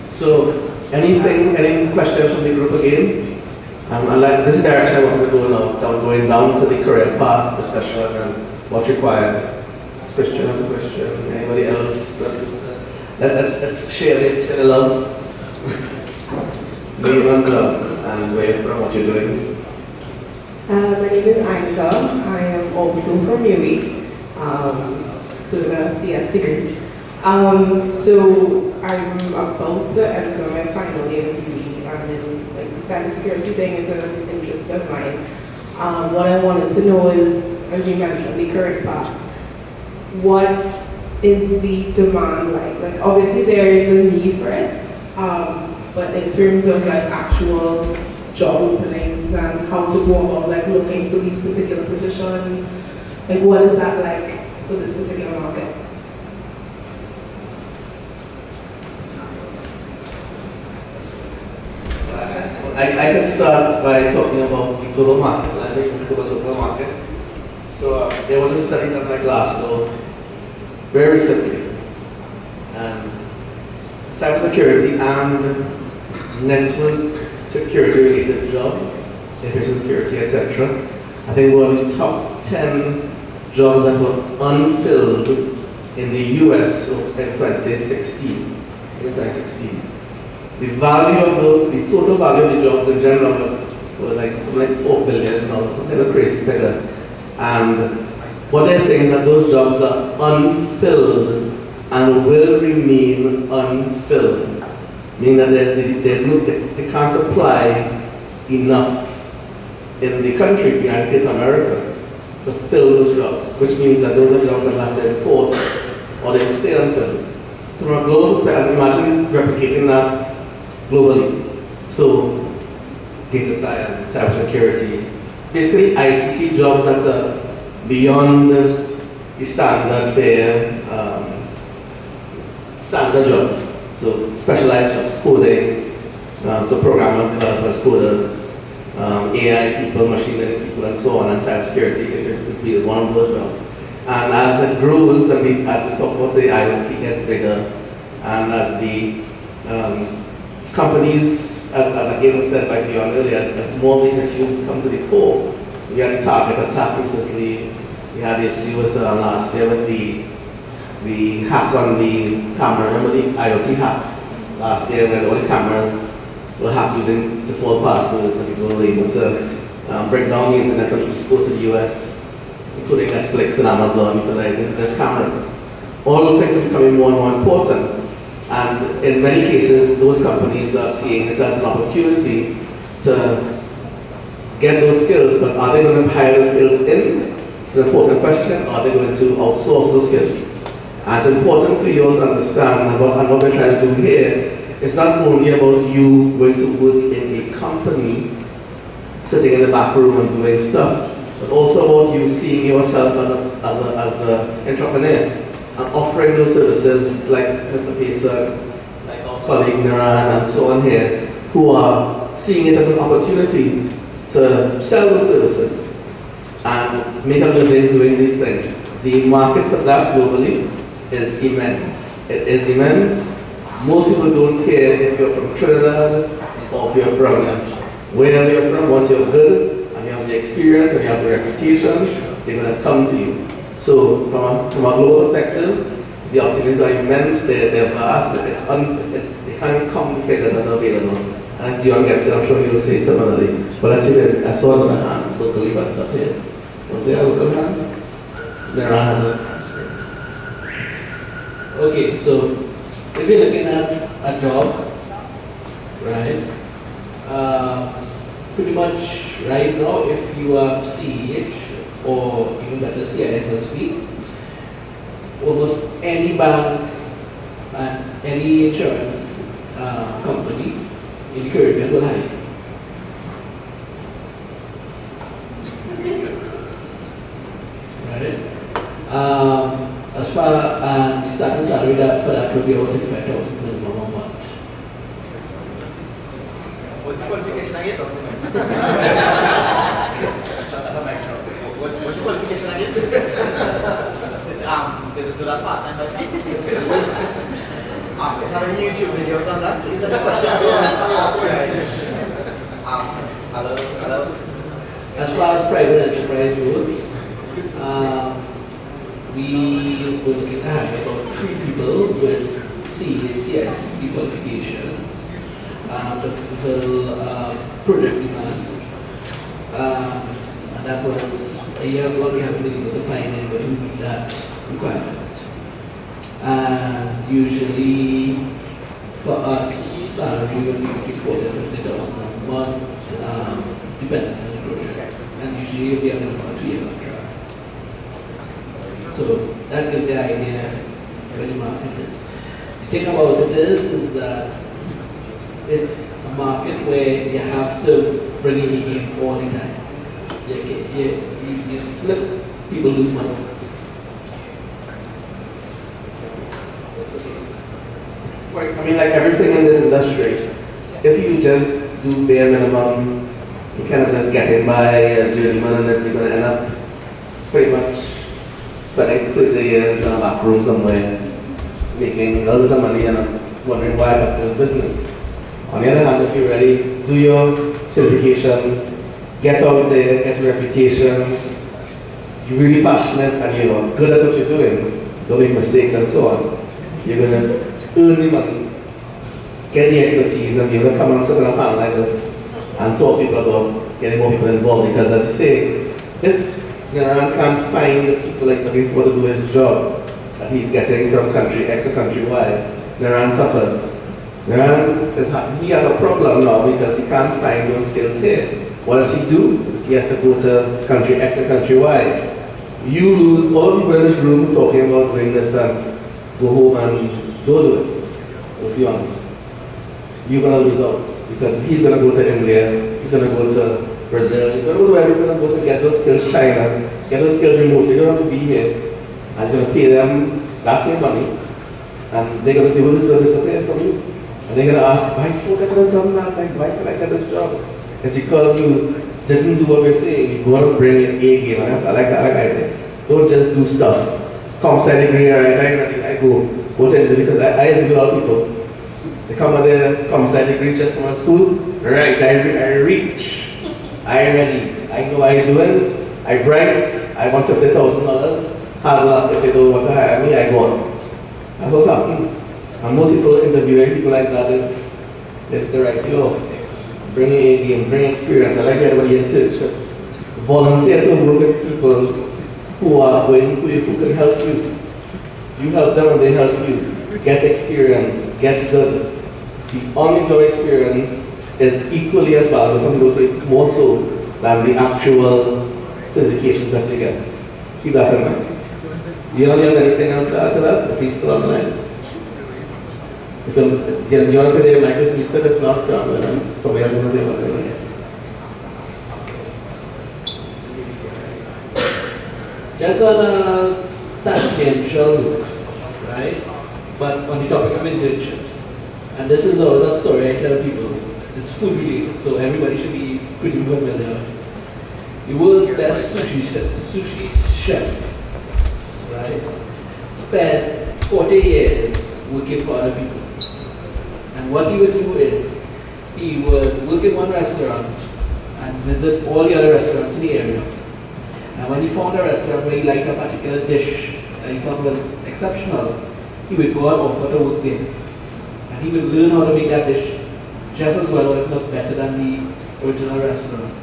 So any questions from the group again? This is the direction I want to go now. So I'm going down to the career path discussion and what's required. Christian has a question. Anybody else? Let's share the love. Name and where from, what you're doing. My name is Anka. I am also from UWI, to the CS degree. So I'm about to enter my final year of UWI, and then like the cybersecurity thing is an interest of mine. What I wanted to know is, as you mentioned, the current path. What is the demand like? Like obviously there is a need for it, but in terms of like actual job openings and how to go about like looking for these particular positions, like what is that like for this particular market? I can start by talking about the global market, and I think the local market. So there was a study done by Glasgow very recently, and cybersecurity and network security related jobs, information security, etc. I think were the top 10 jobs that were unfilled in the US in 2016. The value of those, the total value of the jobs in general was like something like $4 billion, some kind of crazy figure. And what they're saying is that those jobs are unfilled and will remain unfilled, meaning that they can't supply enough in the country, the United States of America, to fill those jobs, which means that those are jobs that have to import or they will stay unfilled. So from a global perspective, imagine replicating that globally. So data science, cybersecurity, basically ICT jobs that are beyond the standard fare, standard jobs. So specialized jobs, coding, so programmers, developers, coders, AI people, machine learning people, and so on, and cybersecurity is one of those jobs. And as it grows, and as we talk about the IoT gets bigger, and as the companies, as again was said by Dion earlier, as more of these issues come to the fore, we had a target attack recently. We had the issue with last year with the hack on the camera. Remember the IoT hack last year when all the cameras were hacked using default passwords, and people were able to break down the internet on the East Coast of the US, including Netflix and Amazon utilizing these cameras. All those things are becoming more and more important. And in many cases, those companies are seeing it as an opportunity to get those skills, but are they going to hire those skills in? It's an important question. Are they going to outsource those skills? And it's important for you all to understand, and what we're trying to do here, it's not only about you going to work in a company, sitting in the back room and doing stuff, but also about you seeing yourself as an entrepreneur and offering those services like Mr. Pacer, like our colleague Naran and so on here, who are seeing it as an opportunity to sell those services and make a living doing these things. The market for that globally is immense. It is immense. Most people don't care if you're from Trinidad or if you're from wherever you're from. Once you're good and you have the experience and you have the reputation, they're going to come to you. So from a global perspective, the opportunities are immense. They're vast. They can't come the figures that are available. And if Dion gets it, I'm sure he'll say similarly. But let's see that I saw the hand locally, but it's up here. Was there a local hand? There has a. Okay, so if you're looking at a job, right, pretty much right now, if you have CEH or even better CISSP, almost any bank and any insurance company in the Caribbean will hire you. Right? As far as the starting salary for that would be about 35,000 minimum a month. What's the qualification again? That's a mic drop. What's the qualification again? Is do that part-time by chance? Have any YouTube videos on that? Is that a question? Hello? As far as private enterprise works, we were looking at about 3 people with CISSP qualifications, the project demand, and that was a year ago. We haven't been able to find anybody who meet that requirement. And usually for us, salary will be between 40,000 and 50,000 a month, depending on the project. And usually we have a 2-year contract. So that gives the idea where the market is. The thing about it is that it's a market where you have to bring in a game all the time. You slip, people lose money. I mean, like everything in this industry, if you just do bare minimum, you kind of just getting by a journeyman, and then you're going to end up pretty much spending 30 years in a back room somewhere, making a little bit of money, and I'm wondering why I got this business. On the other hand, if you're ready, do your certifications, get out there, get your reputation, you're really passionate and you're good at what you're doing, don't make mistakes and so on, you're going to earn the money, get the expertise, and you're going to come and sit on a panel like this and talk to people about getting more people involved. Because as I say, if Naran can't find the people he's looking for to do his job that he's getting from country X or country Y, Naran suffers. Naran he has a problem now because he can't find those skills here. What does he do? He has to go to country X or country Y. You lose, all the people in this room talking about doing this and go home and don't do it. Let's be honest. You're going to lose out because he's going to go to India, he's going to go to Brazil, he's going to go to wherever he's going to go to get those skills, China, get those skills remotely. You don't have to be here, and you're going to pay them that same money, and they're going to be able to disappear from you. And they're going to ask, why could I have done that? Like, why could I get this job? It's because you didn't do what we're saying. You go and bring in A game, and I like that idea. Don't just do stuff. Comp sci degree, right? I go to interview because I interview a lot of people. They come with their comp sci degree just from school. Right, I reach. I'm ready. I know what I'm doing. I write. I want $50,000. Hard luck. If they don't want to hire me, I go on. That's what's happening. And most people interviewing people like that they write you off. Bring A game, bring experience. I like everybody internships. Volunteer to work with people who are going, who can help you. You help them and they help you. Get experience, get good. The on-the-job experience is equally as valuable. Some people say more so than the actual certifications that you get. Keep that in mind. Do you have anything else to add to that, if he's still on the line? If do you want to put your mic is muted? If not, then somebody else will say something. Just on a tangential note, right? But on the topic of internships, and this is another story I tell people, it's food related, so everybody should be pretty familiar. The world's best sushi chef, right, spent 40 years working for other people. And what he would do is, he would work in one restaurant and visit all the other restaurants in the area. And when he found a restaurant where he liked a particular dish that he found was exceptional, he would go and offer to work there. And he would learn how to make that dish just as well, or if not better, than the original restaurant.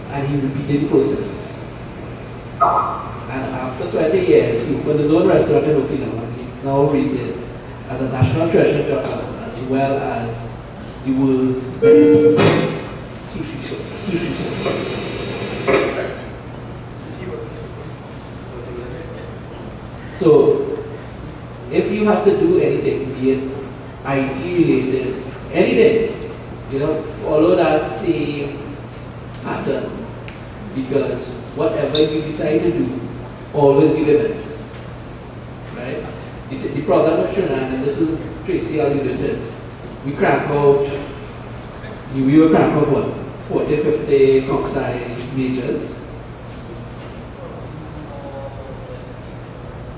And he repeated the process. And after 20 years, he opened his own restaurant in Okinawa, and he now rated as a national treasure in Japan, as well as the world's best sushi chef. So, if you have to do anything, be it IT related, anything, follow that same pattern, because whatever you decide to do, always give it best, right? The problem with Trinidad, and this is Tracy alluded to it, we crank out, we will crank out what, 40, 50 Coxside majors.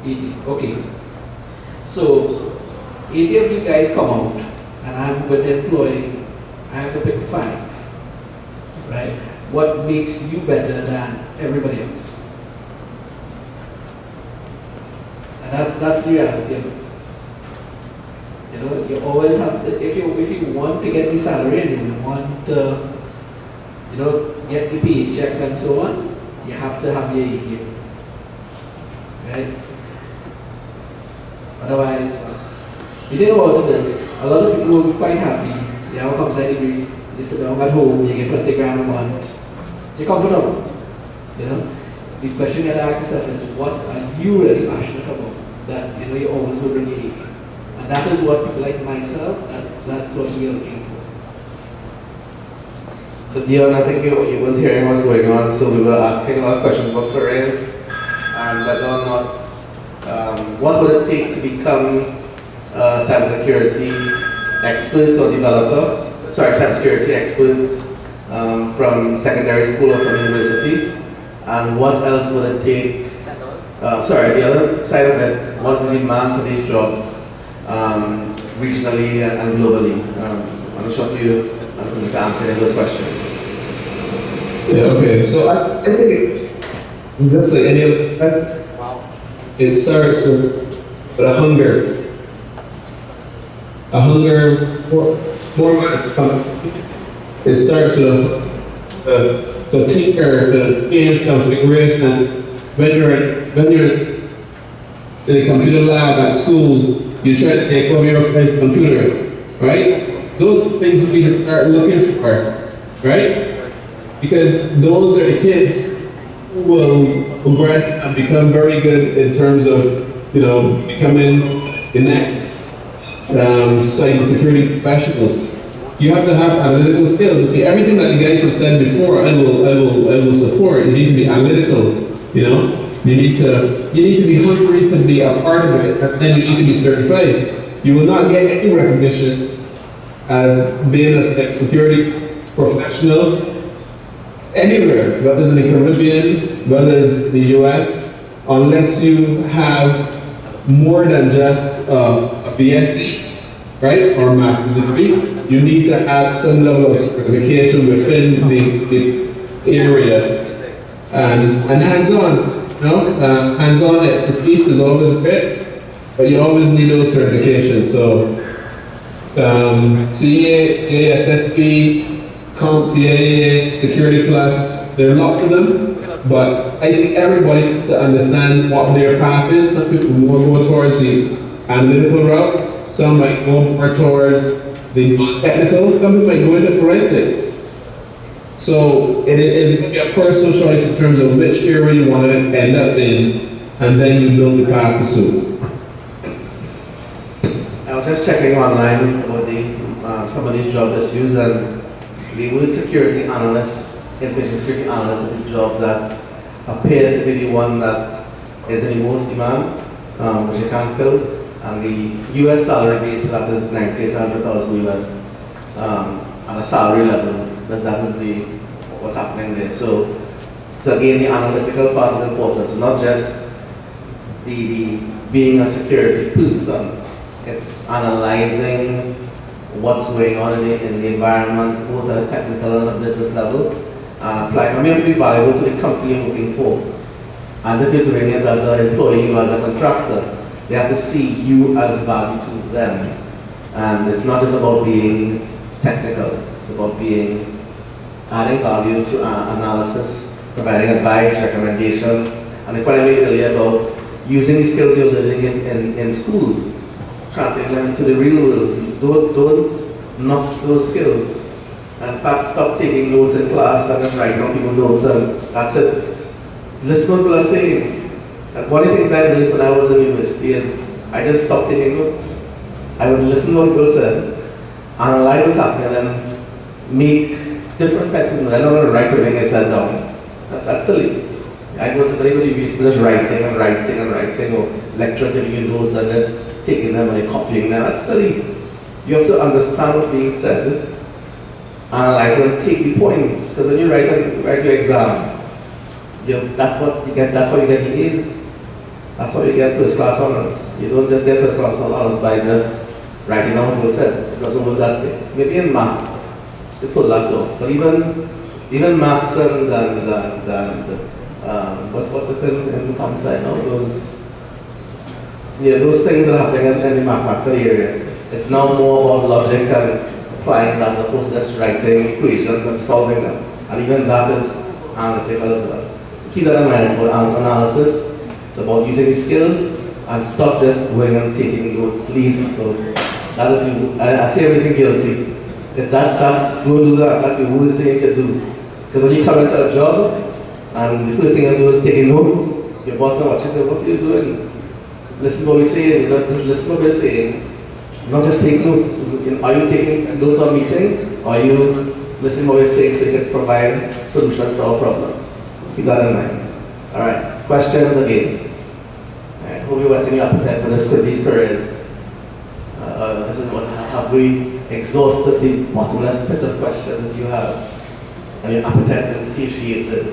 80, okay. So, 80 of you guys come out, and I'm going to employ, I have to pick 5, right? What makes you better than everybody else? And that's the reality of it. You always have to, if you want to get the salary and you want to, get the paycheck and so on, you have to have your A game, right? Otherwise, you think about this, a lot of people will be quite happy. They have a Coxside degree, they sit down at home, you get 20 grand a month, you're comfortable. The question you have to ask yourself is, what are you really passionate about? That you always will bring your A game. And that is what people like myself, that's what we are looking for. So Dion, I think you weren't hearing what's going on, so we were asking a lot of questions about careers and whether or not, what would it take to become a cybersecurity expert or developer, cybersecurity expert from secondary school or from university, and what else would it take, the other side of it, what's the demand for these jobs regionally and globally? I'm not sure if you can answer any of those questions. Yeah, okay. So I think that's like any other. It starts with a hunger. A hunger more it starts with the tinker, the change configurations. When you're in the computer lab at school, you try to take over your friend's computer, right? Those are things we can start looking for, right? Because those are the kids who will progress and become very good in terms of, becoming the next cybersecurity professionals. You have to have analytical skills. Everything that the guys have said before, I will support. You need to be analytical. You need to be hungry to be a part of it, and then you need to be certified. You will not get any recognition as being a security professional anywhere, whether it's in the Caribbean, whether it's the US, unless you have more than just a BSc, right, or a master's degree. You need to have some level of certification within the area, and hands-on. Hands-on expertise is always a bit, but you always need those certifications. So, CA, ASSP, CompTIA, Security Plus, there are lots of them, but I think everybody needs to understand what their path is. Some people will go towards the analytical route, some might go more towards the technical, some might go into forensics. So it's going to be a personal choice in terms of which area you want to end up in, and then you build the path to suit. I was just checking online about some of these job issues, and the word security analyst, information security analyst, is a job that appears to be the one that is in the most demand, which you can't fill. And the US salary base for that is 98 to 100,000 US at a salary level. That is what's happening there. So again, the analytical part is important. So not just the being a security person, it's analyzing what's going on in the environment, both at a technical and a business level, and applying. I mean, it has to be valuable to the company you're looking for. And if you're doing it as an employee or as a contractor, they have to see you as value to them. And it's not just about being technical, it's about adding value to analysis, providing advice, recommendations, and the point I made earlier about using the skills you're learning in school, translating them into the real world. Don't knock those skills. In fact, stop taking notes in class and just writing on people's notes and that's it. Listen to what people are saying. And one of the things I learned when I was in university is I just stopped taking notes. I would listen to what people said, analyze what's happening, and make different types of notes. I don't want to write everything I said down. That's silly. I go to university just writing, or lectures giving you notes and just taking them and copying them. That's silly. You have to understand what's being said, analyze and take the points. Because when you write your exams, that's what you get the A's. That's how you get first class honors. You don't just get first class honors by just writing down what you said. It doesn't work that way. Maybe in maths, they pull that off. But even maths and what's it in the comp side now? Those things that are happening in the mathematical area. It's now more about logic and applying that as opposed to just writing equations and solving them. And even that is analytical as well. So keep that in mind. It's about analysis. It's about using the skills and stop just going and taking notes. Please, people. That is, I say everything guilty. If that's don't do that. That's the worst thing you can do. Because when you come into a job and the first thing you do is taking notes, your boss will watch you say, what are you doing? Listen to what we're saying. Just listen to what we're saying. Not just take notes. Are you taking notes on meeting? Or are you listening to what we're saying so you can provide solutions to our problems? Keep that in mind. All right. Questions again. All right. Hope you're whetting your appetite for these careers. This is what have we exhausted the bottomless pit of questions that you have, and your appetite has been satiated,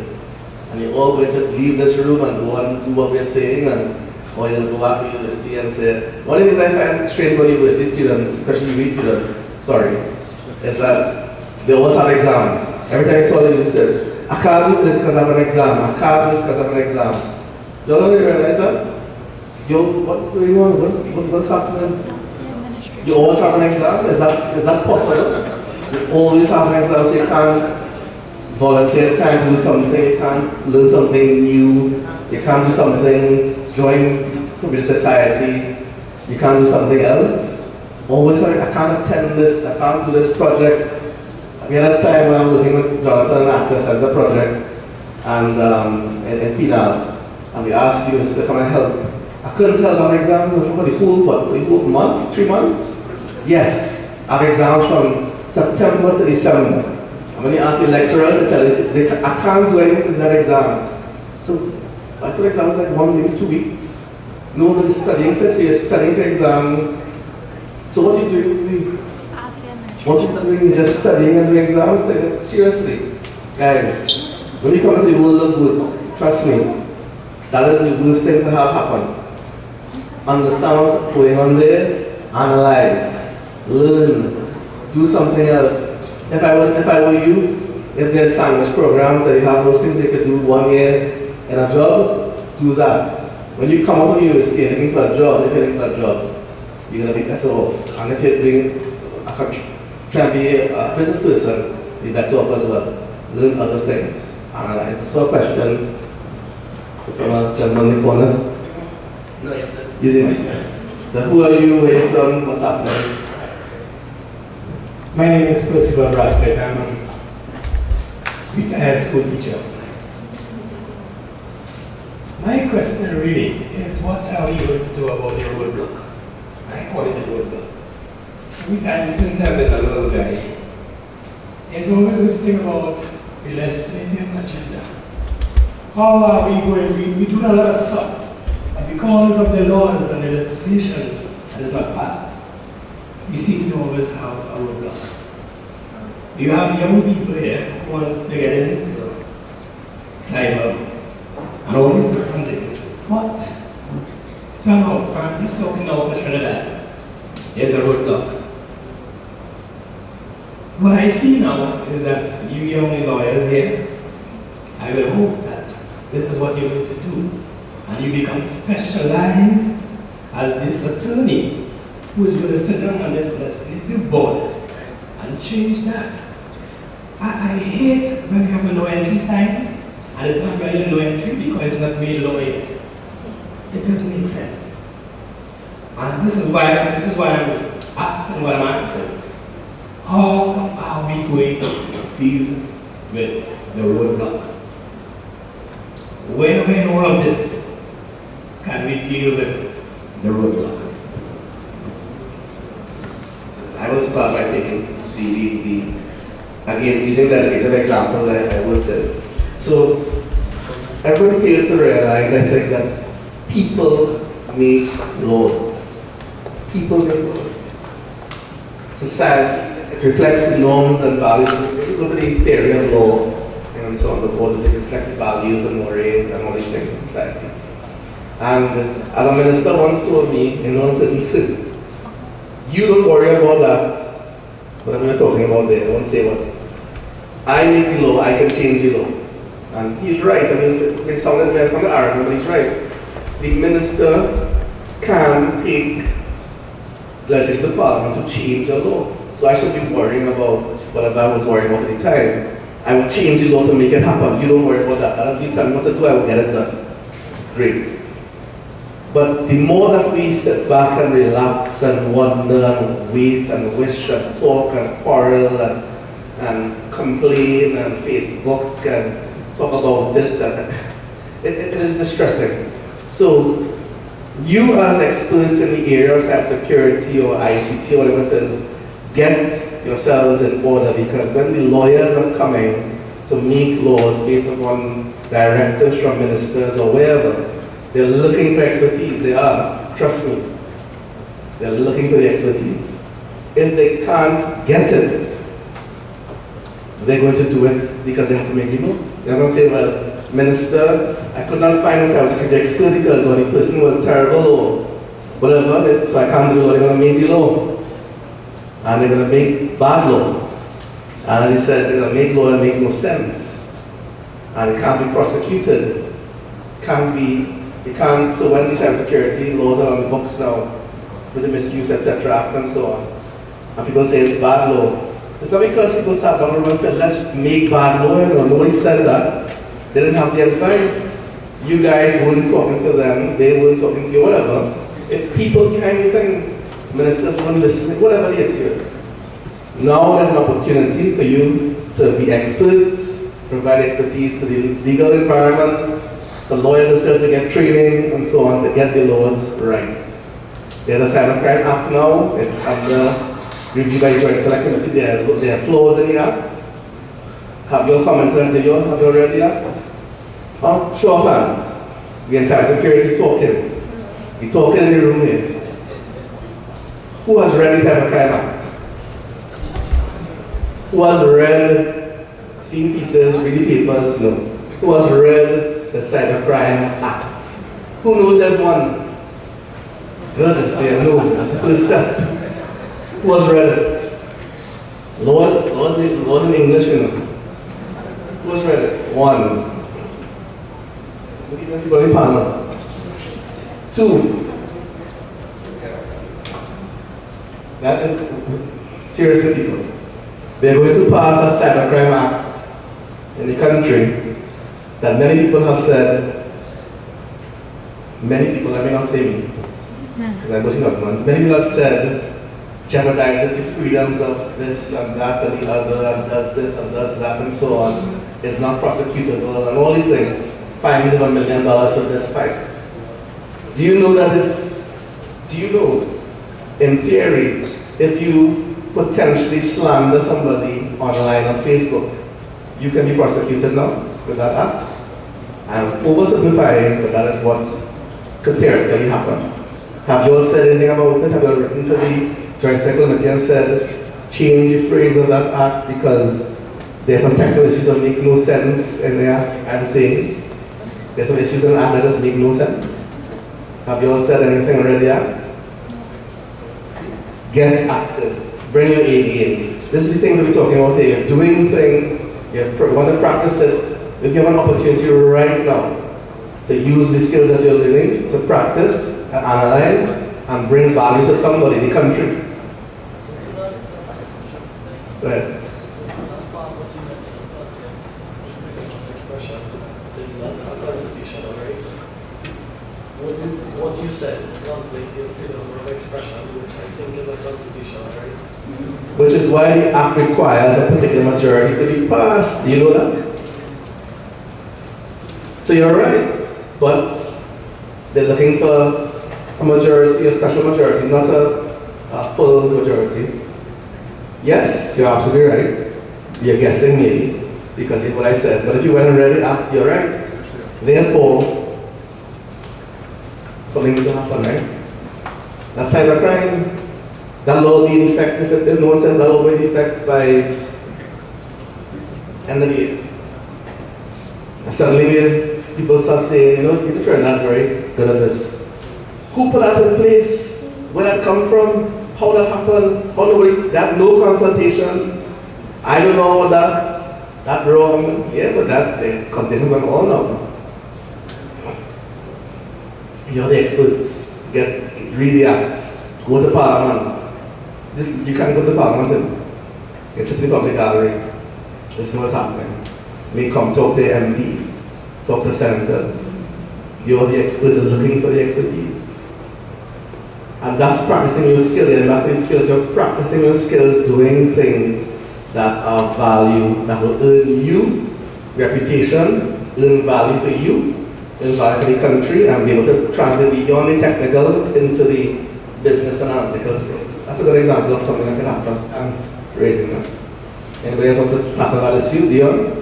and you're all going to leave this room and go and do what we're saying, or you'll go after university and say, one of the things I find strange about university students, especially UV students, is that they always have exams. Every time I told them, they said, I can't do this because I have an exam. I can't do this because I have an exam. You don't really realize that? What's going on? What's happening? You always have an exam? Is that possible? You always have an exam, so you can't volunteer time to do something, you can't learn something new, you can't do something, join computer society, you can't do something else. Always, I can't attend this, I can't do this project. We had a time when I was working with Jonathan Access Center project and in Pinal, and we asked students to come and help. I couldn't help on exams for the whole month, 3 months. Yes, I have exams from September to December. And when you ask the lecturer to tell you, I can't do anything because they have exams. So I thought exams like 1, maybe 2 weeks. Nobody's studying for it, so you're studying for exams. So what are you doing? What are you doing? Just studying and doing exams? Seriously, guys, when you come into the world of work, trust me, that is the worst thing to have happen. Understand what's going on there, analyze, learn, do something else. If I were you, if there's sandwich programs that you have those things you could do 1 year in a job, do that. When you come out of university and looking for a job, if you're looking for a job, you're going to be better off. And if you're trying to be a business person, you're better off as well. Learn other things, analyze. I saw a question from a gentleman in the corner. No, yes, sir. Using my So who are you, where you from, what's happening? My name is Percival Bradford. I'm retired school teacher. My question really is, what are we going to do about the roadblock? I call it a roadblock. Every time since I've been a little guy, there's always this thing about the legislative agenda. How are we going? We do a lot of stuff, and because of the laws and the legislation that is not passed, we seem to always have a roadblock. You have young people here who want to get into cyber and all these different things. But somehow, I'm just talking now for Trinidad, there's a roadblock. What I see now is that you young lawyers here, I will hope that this is what you're going to do, and you become specialized as this attorney who is going to sit down on this legislative board and change that. I hate when you have a no entry sign, and it's not really a no entry because it's not made law yet. It doesn't make sense. And this is why I'm asking what I'm asking. How are we going to deal with the roadblock? Where in all of this can we deal with the roadblock? I will start by taking again, using the legislative example that I worked in. So, everyone fails to realize, I think, that people make laws. People make laws. Society, it reflects norms and values. If you go to the theory of law, and so on and so forth, it reflects values and mores and all these things in society. And as a minister once told me, in non-certain terms, you don't worry about that. What I'm talking about there, I won't say what. I make the law, I can change the law. And he's right. I mean, it sounded arrogant, but he's right. The minister can take the legislative parliament to change the law. So I should be worrying about whatever I was worrying about at the time. I will change the law to make it happen. You don't worry about that. And as you tell me what to do, I will get it done. Great. But the more that we sit back and relax and wonder and wait and wish and talk and quarrel and complain and Facebook and talk about it, it is distressing. So you as experts in the area of cybersecurity or ICT or whatever it is, get yourselves in order, because when the lawyers are coming to make laws based upon directives from ministers or wherever, they're looking for expertise. They are, trust me. They're looking for the expertise. If they can't get it, they're going to do it because they have to make the law. They're going to say, well, minister, I could not find a cybersecurity expert because the person was terrible or whatever, so I can't do the law. They're going to make the law. And they're going to make bad law. And as he said, they're going to make law that makes no sense. And it can't be prosecuted. So when the cybersecurity laws are on the books now, with the misuse, etc., act and so on, and people say it's bad law, it's not because people sat down and said, let's make bad law. Nobody said that. They didn't have the advice. You guys weren't talking to them, they weren't talking to you, whatever. It's people behind the thing. Ministers weren't listening, whatever the issue is. Now there's an opportunity for you to be experts, provide expertise to the legal environment, the lawyers themselves to get training and so on to get the laws right. There's a Cybercrime Act now. It's under review by the Joint Select Committee. There are flaws in the Act. Have you all commented on the video? Have you all read the Act? Oh, show of hands. We in cybersecurity talking. We talking in the room here. Who has read the Cybercrime Act? Who has read, seen pieces, read the papers? No. Who has read the Cybercrime Act? Who knows there's one? Good, so you know, that's the first step. Who has read it? Laws in English, you know. Who has read it? One. Look at everybody panel. Two. That is, seriously people, they're going to pass a Cybercrime Act in the country that many people have said, many people, let me not say me, because I'm working government, many people have said jeopardizes the freedoms of this and that and the other and does this and does that and so on. is not prosecutable, and all these things, fines of $1 million for this fight. Do you know, in theory, if you potentially slander somebody online on Facebook, you can be prosecuted now with that act? I'm oversimplifying, but that is what could theoretically happen. Have you all said anything about it? Have you all written to the Joint Secretary Committee and said, change the phrase of that act because there's some technical issues that make no sense in the act? I'm saying there's some issues in the act that just make no sense. Have you all said anything already? Get active. Bring your A game. This is the things that we're talking about here. You're doing things, you want to practice it. You have an opportunity right now to use the skills that you're learning to practice and analyze and bring value to somebody in the country. Go ahead. What you said translates your freedom of expression, which I think is a constitutional right. Which is why the act requires a particular majority to be passed. Do you know that? So you're right, but they're looking for a majority, a special majority, not a full majority. Yes, you're absolutely right. You're guessing maybe, because of what I said. But if you went and read the act, you're right. Therefore, something needs to happen, right? That cybercrime, that law will be in effect, if no one says that law will be in effect by end of the year. And suddenly people start saying, Peter Trinidad's very good at this. Who put that in place? Where that come from? How that happened? How nobody, that no consultations? I don't know that wrong. Yeah, but the consultation went on now. You're the experts. Read the act. Go to Parliament. You can't go to Parliament and sit in the public gallery. This is what's happening. We come talk to MPs, talk to senators. You're the experts and looking for the expertise. And that's practicing your skill. You're not the skills, you're practicing your skills doing things that are value, that will earn you reputation, earn value for you, earn value for the country, and be able to translate beyond the technical into the business and analytical skill. That's a good example of something that can happen. Thanks for raising that. Anybody else wants to tackle that issue? Dion?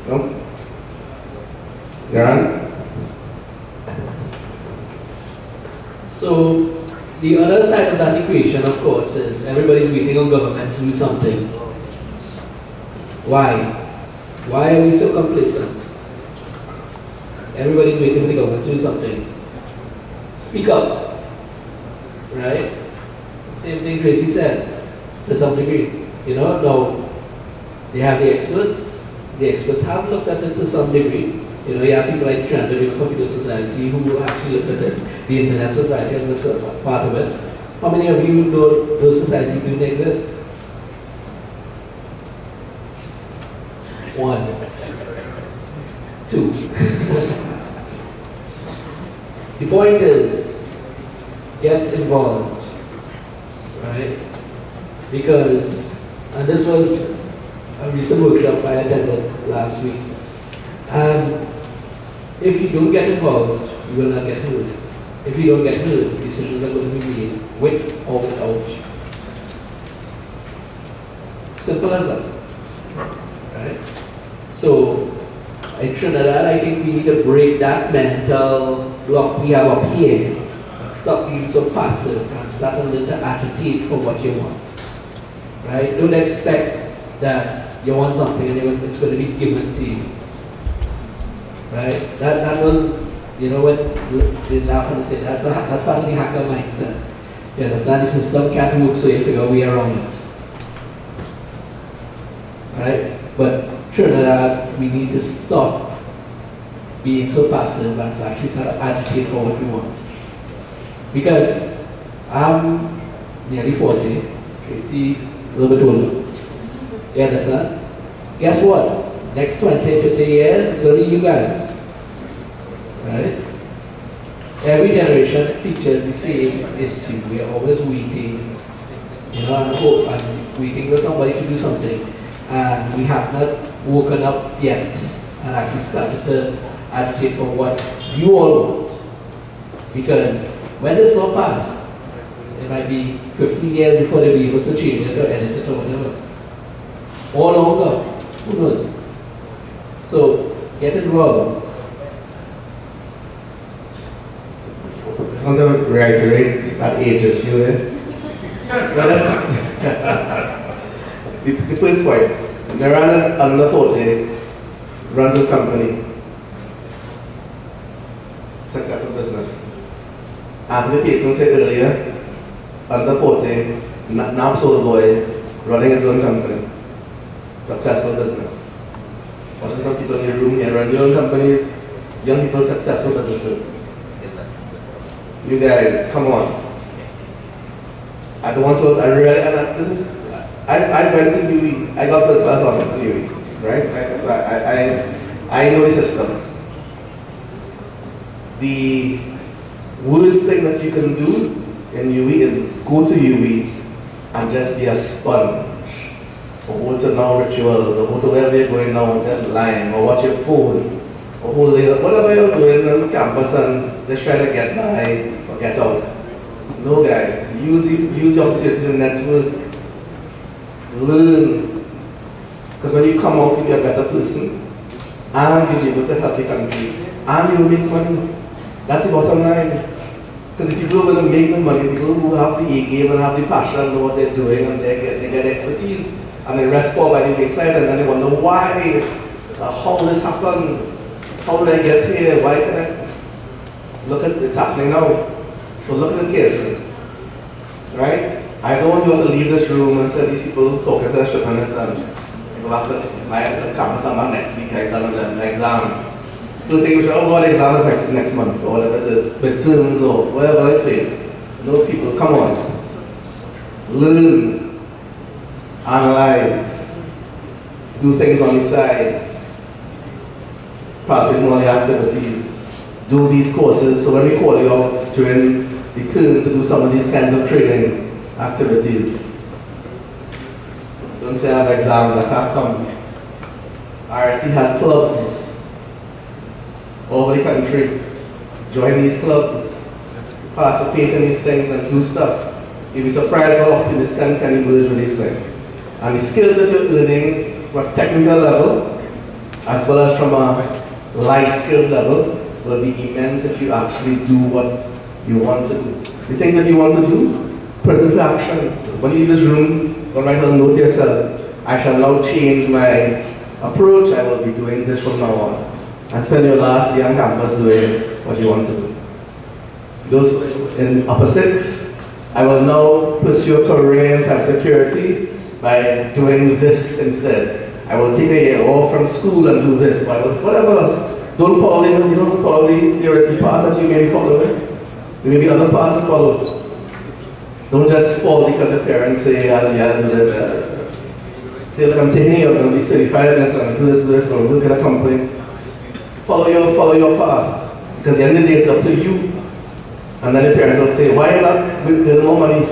No? Yaran? So, the other side of that equation, of course, is everybody's waiting on government to do something. Why? Why are we so complacent? Everybody's waiting for the government to do something. Speak up. Right? Same thing Tracy said, to some degree. No, they have the experts. The experts have looked at it to some degree. You have people like Trender with Computer Society who actually looked at it. The Internet Society has looked at part of it. How many of you know those societies even exist? One. Two. The point is, get involved, right? Because, and this was a recent workshop I attended last week, and if you don't get involved, you will not get heard. If you don't get heard, decisions are going to be made with or without you. Simple as that, right? So, in Trinidad, I think we need to break that mental block we have up here and stop being so passive and start to learn to agitate for what you want. Right? Don't expect that you want something and it's going to be given to you. Right? That was, when they laugh and they say that's part of the hacker mindset. You understand the system can't work, so you figure a way around it. Right? But Trinidad, we need to stop being so passive and actually start to agitate for what we want. Because I'm nearly 40, Tracy a little bit older. You understand? Guess what? Next 20, 30 years, it's going to be you guys. Right? Every generation features the same issue. We are always waiting, and waiting for somebody to do something. and we have not woken up yet and actually started to advocate for what you all want. Because when this law passed, it might be 15 years before they'll be able to change it or edit it or whatever. Or longer, who knows? So get involved. I just want to reiterate that HSU there. The first point, Naranas under 40 runs this company. Successful business. Anthony Pearson said earlier, under 40, now sold boy, running his own company. Successful business. What are some people in the room here run your own companies? Young people, successful businesses. You guys, come on. I don't want to, I really, and this is, I went to UE, I got first class on UE, right? So I know the system. The worst thing that you can do in UE is go to UE and just be a sponge. Or go to now rituals, or go to wherever you're going now, just lying, or watch your phone, or whatever you're doing on campus and just try to get by or get out. No guys, use your opportunity to network, learn. Because when you come out, you'll be a better person, and you'll be able to help the country, and you'll make money. That's the bottom line. Because if people are going to make the money, people who have the A game and have the passion and know what they're doing and they get expertise, and the rest fall by the wayside, and then they wonder why, how this happened, how did I get here, why can I? Look at it's happening now. So look at it carefully, right? I don't want you all to leave this room and say these people talking to their shipments and go back to my campus next week. I done an exam. They'll say, oh God, exam is next month or whatever it is, midterms or whatever I say. No people, come on, learn. Analyze, do things on the side, participate in all the activities, do these courses. So when we call you out during the term to do some of these kinds of training activities, don't say I have exams, I can't come. RSC has clubs all over the country. Join these clubs, participate in these things and do stuff. You'll be surprised how often this can emerge with these things. And the skills that you're earning from a technical level, as well as from a life skills level, will be immense if you actually do what you want to do. The things that you want to do, put it into action. When you leave this room, go write a note to yourself. I shall now change my approach. I will be doing this from now on. And spend your last year on campus doing what you want to do. Those in upper six, I will now pursue a career in cybersecurity by doing this instead. I will take a year off from school and do this. Whatever. Don't follow the path that you may be following. There may be other paths to follow. Don't just fall because your parents say, yeah, do this. Say, look, I'm taking you, I'm going to be certified in this, I'm going to do this, I'm going to work in a company. Follow your path. Because at the end of the day, it's up to you. And then the parents will say, why are you not getting more money?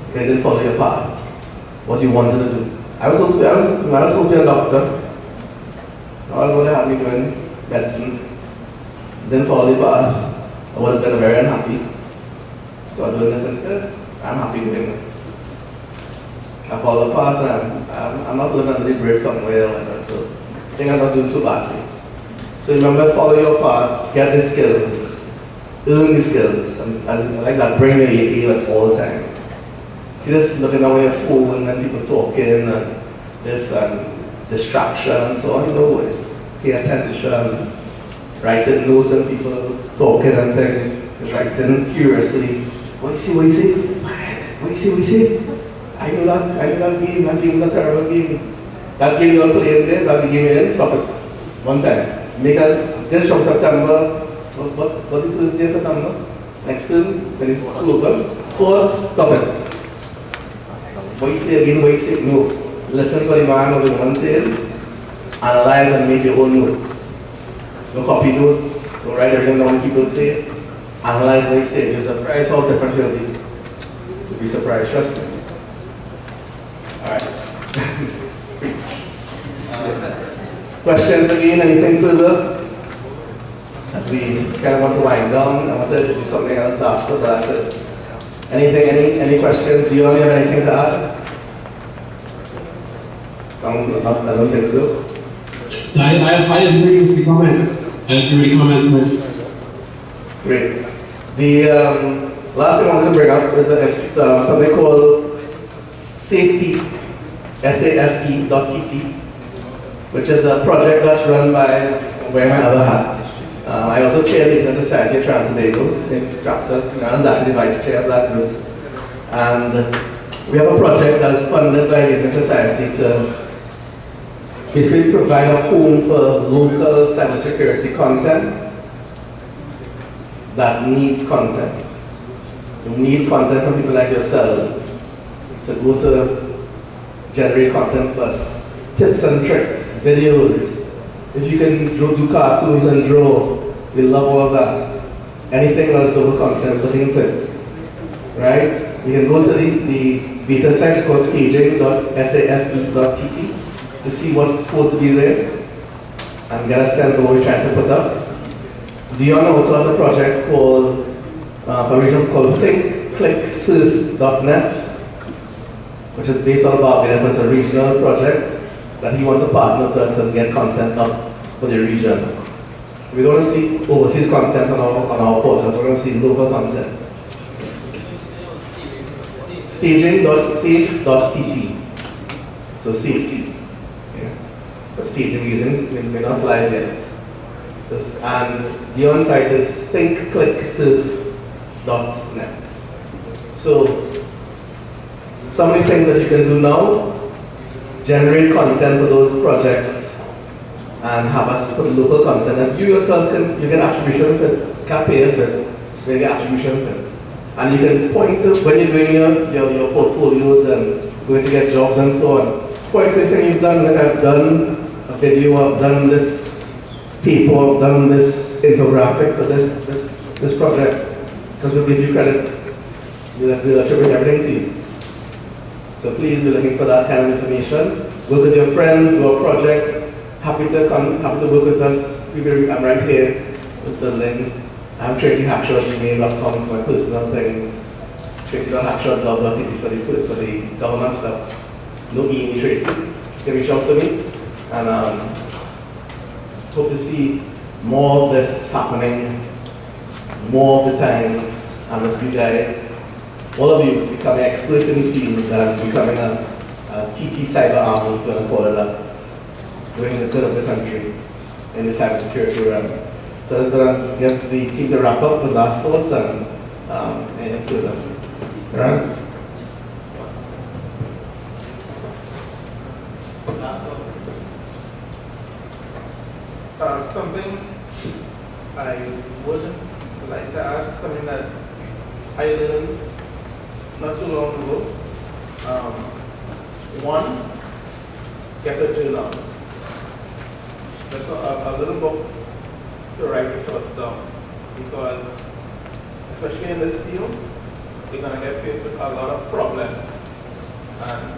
Okay, then follow your path. What you wanted to do. I was supposed to be a doctor. Now I would have me doing medicine. Didn't follow the path. I would have been very unhappy. So I'm doing this instead. I'm happy doing this. I follow the path and I'm not living under the bridge somewhere like that, so I think I'm not doing too badly. So remember, follow your path, get the skills, earn the skills, and like that, bring your A at all times. See this looking down on your phone and people talking and this and distraction and so on, no way. Pay attention, writing notes and people talking and things, writing furiously. What you see? What you see? I know that game was a terrible game. That game you're playing there, that's the game you're in, stop it. One time. Make this from September, what was it first day of September? Next term, when it's school open, stop it. What you say again, what you say, no. Listen to the man or the woman saying, analyze and make your own notes. Don't copy notes, don't write everything down people say. Analyze what you say, you're surprised how different you'll be. You'll be surprised, trust me. Alright. Questions again? Anything further? As we kind of want to wind down, I want to do something else after, but that's it. Anything, any questions? Do you only have anything to add? I don't think so. I agree with the comments. I agree with the comments, man. Great. The last thing I wanted to bring up is that it's something called Safety, SAFE.TT, which is a project that's run by, wearing my other hat. I also chair the Internet Society of Trinidad and Tobago in chapter, and I'm actually the vice chair of that group. And we have a project that is funded by the Internet Society to basically provide a home for local cybersecurity content that needs content. You need content from people like yourselves to go to generate content for us. Tips and tricks, videos. If you can do cartoons and draw, we love all of that. Anything that is local content, put into it. Right? You can go to the beta site, it's called staging.safe.tt to see what's supposed to be there and get a sense of what we're trying to put up. Dion also has a project called, for a region called thinkclicksurf.net, which is based on Barbados. It's a regional project that he wants to partner with us and get content up for the region. We don't want to see overseas content on our portals, we're going to see local content. Staging.safe.tt. So safety. Yeah. But staging using, we're not live yet. And the on-site is thinkclicksurf.net. So, some of the things that you can do now, generate content for those projects and have us put local content, and you yourself you get attribution for it, can't pay for it, you get attribution for it. And you can point to, when you're doing your portfolios and going to get jobs and so on, point to anything you've done. Like I've done a video, I've done this paper, I've done this infographic for this project, because we'll give you credit. We'll attribute everything to you. So please, we're looking for that kind of information. Work with your friends, do a project. Happy to work with us. I'm right here in this building. I'm tracyhackshaw@gmail.com for my personal things. tracy.hackshaw.gov.tt for the government stuff. No E, Tracy. You can reach out to me. And hope to see more of this happening, more of the times, and with you guys. All of you becoming experts in the field and becoming a TT cyber army, if you want to call it that, doing the good of the country in the cybersecurity realm. So I'm just going to get the team to wrap up with last thoughts and anything further. Right? Something I would like to add, something that I learned not too long ago. One, get a journal. That's a little book to write your thoughts down, because especially in this field, you're going to get faced with a lot of problems. And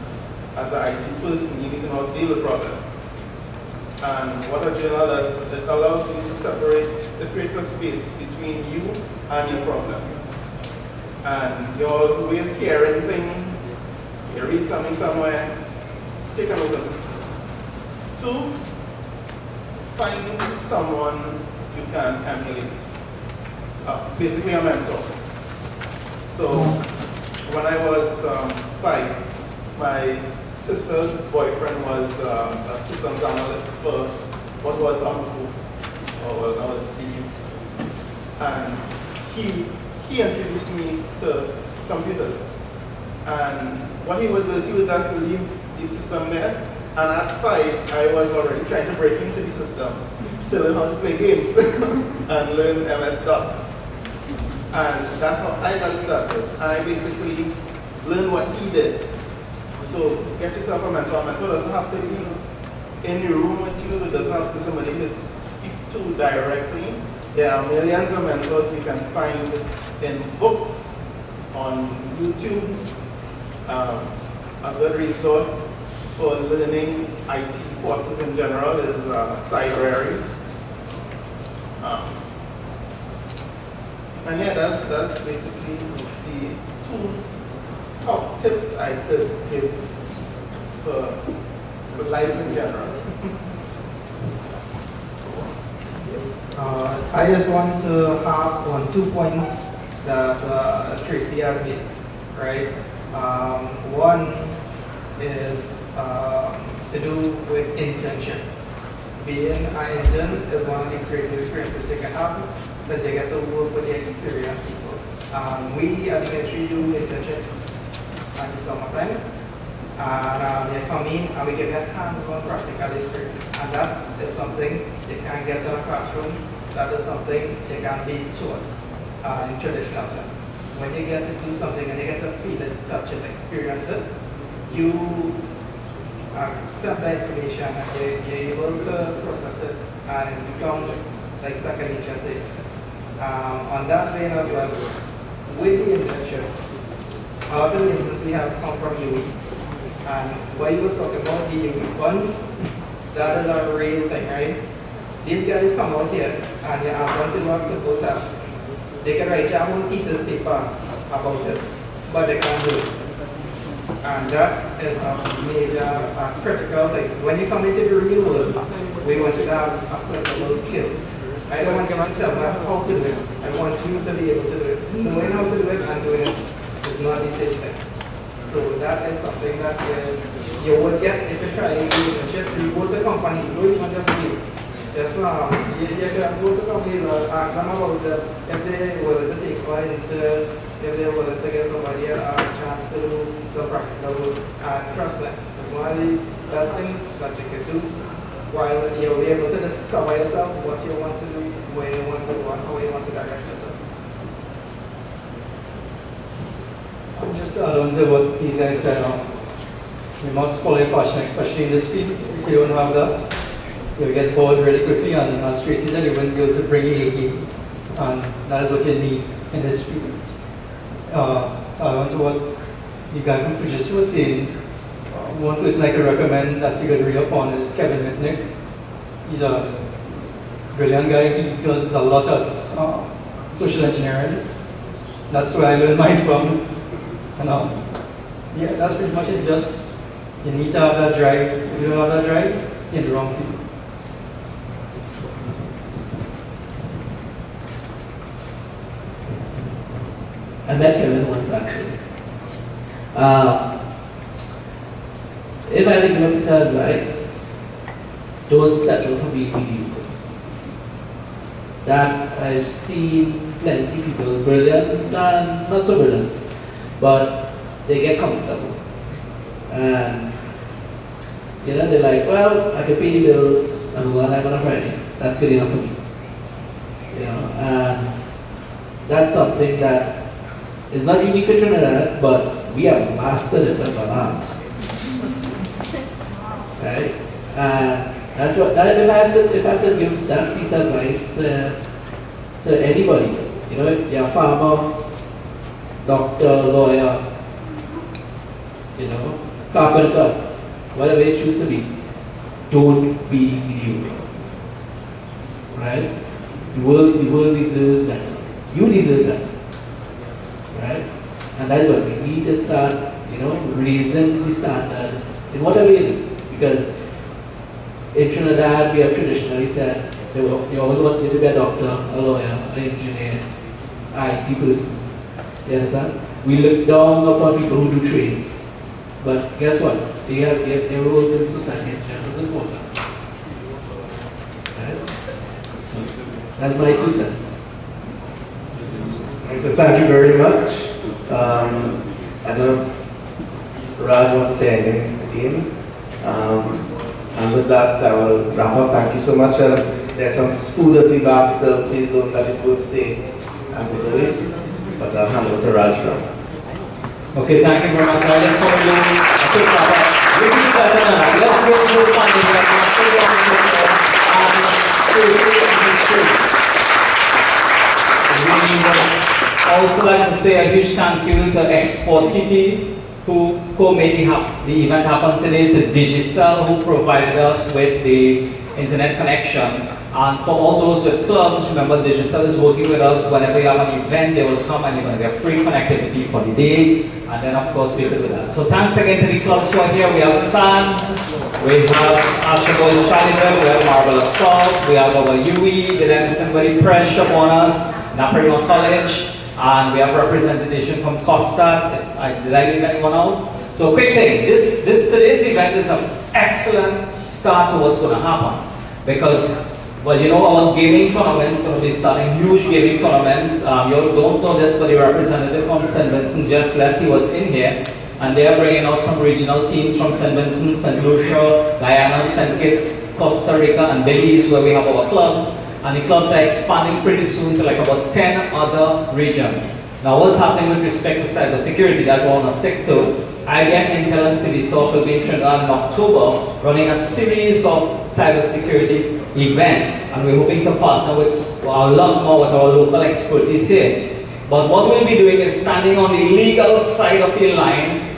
as an IT person, you need to know how to deal with problems. And what a journal does, it allows you to separate, it creates a space between you and your problem. And you're always hearing things, you read something somewhere, take a look at it. Two, find someone you can emulate. Basically a mentor. So when I was 5, my sister's boyfriend was a systems analyst for what was Amco, or well, now it's DB. And he introduced me to computers. And what he would do is he would just leave the system there. And at 5, I was already trying to break into the system to learn how to play games and learn MS-DOS. And that's how I got started. I basically learned what he did. So get yourself a mentor. A mentor doesn't have to be in your room with you. It doesn't have to be somebody you speak to directly. There are millions of mentors you can find in books, on YouTube. A good resource for learning IT courses in general is cybersecurity. And yeah, that's basically the two top tips I could give for life in general. I just want to harp on 2 points that Tracy had made, right? One is to do with internship. Being an intern is one of the creative experiences you can have because you get to work with the experienced people. We at the ministry do internships in the summertime. And they come in and we give them hands-on practical experience. And that is something they can't get in a classroom. That is something they can be taught in traditional sense. When you get to do something and you get to feel it, touch it, experience it, you accept the information and you're able to process it and it becomes like second nature to you. On that vein as well, with the internship, a lot of the things we have come from UE. And what you was talking about, the UE sponge, that is a real thing, right? These guys come out here and you ask them to do a simple task. They can write their own thesis paper about it, but they can't do it. And that is a major, critical thing. When you come into the real world, we want you to have applicable skills. I don't want you to tell me how to do it. I want you to be able to do it. Knowing how to do it and doing it is not the same thing. So that is something that you would get if you try to do internship. You go to companies, don't even just wait. Just, you can go to companies and ask them about if they were to take on interns, if they were to give somebody a chance to do some practical work. And trust me, it's one of the best things that you can do while you'll be able to discover yourself what you want to do, where you want to go, and how you want to direct yourself. Just add on to what these guys said, you must follow your passion, especially in this field. If you don't have that, you'll get bored really quickly, and as Tracy said, you won't be able to bring your A game, and that is what you need in this field. On to what the guy from Fujitsu was saying, one person I could recommend that you could read up on is Kevin Mitnick. He's a brilliant guy. He does a lot of social engineering. That's where I learned mine from. And yeah, that's pretty much it. It's just you need to have that drive. If you don't have that drive, you're in the wrong field. I met Kevin once actually. If I had to give a piece of advice, don't settle for being mediocre. That I've seen plenty of people brilliant and not so brilliant, but they get comfortable. And they're like, well, I can pay the bills, I'm going on a Friday. That's good enough for me. And that's something that is not unique to Trinidad, but we have mastered it as an art. Right? And that's what if I have to give that piece of advice to anybody, you're a farmer, doctor, lawyer, carpenter, whatever you choose to be, don't be mediocre. Right? The world deserves better. You deserve better. Right? And that's what we need to start, raising the standard in whatever you do. Because in Trinidad, we have traditionally said they always want you to be a doctor, a lawyer, an engineer, IT person. You understand? We look down upon people who do trades. But guess what? They have their roles in society just as important. Right? So that's my 2 cents. So thank you very much. I don't know if Raj wants to say anything again. And with that, I will wrap up. Thank you so much. There's some food at the back still. Please don't let the food stay and go to waste. But I'll hand over to Raj now. Okay, thank you very much. I just want to do a quick wrap up. Let's go to the funding right now. We would also like to say a huge thank you to exporTT who made the event happen today, to Digicel, who provided us with the internet connection. And for all those with clubs, remember Digicel is working with us. Whenever you have an event, they will come and you're going to get free connectivity for the day. And then of course we will do that. So thanks again to the clubs who are here. We have SANS, we have Archibald Challenger, we have Marble Assault, we have our UE, the Denison very pressure upon us, Naparima College, and we have representation from Costa. Did I leave anyone out? So quick thing, today's event is an excellent start to what's going to happen. Because, well, you know, our gaming tournament's going to be starting, huge gaming tournaments. You don't know this, but the representative from St. Vincent just left, he was in here. And they are bringing out some regional teams from St. Vincent, St. Lucia, Guyana, St. Kitts, Costa Rica, and Belize, where we have our clubs. And the clubs are expanding pretty soon to like about 10 other regions. Now, what's happening with respect to cybersecurity, that's what I want to stick to. IBM, Intel, and Civisoft will be in Trinidad in October, running a series of cybersecurity events. And we're hoping to partner with a lot more with our local expertise here. But what we'll be doing is standing on the legal side of the line,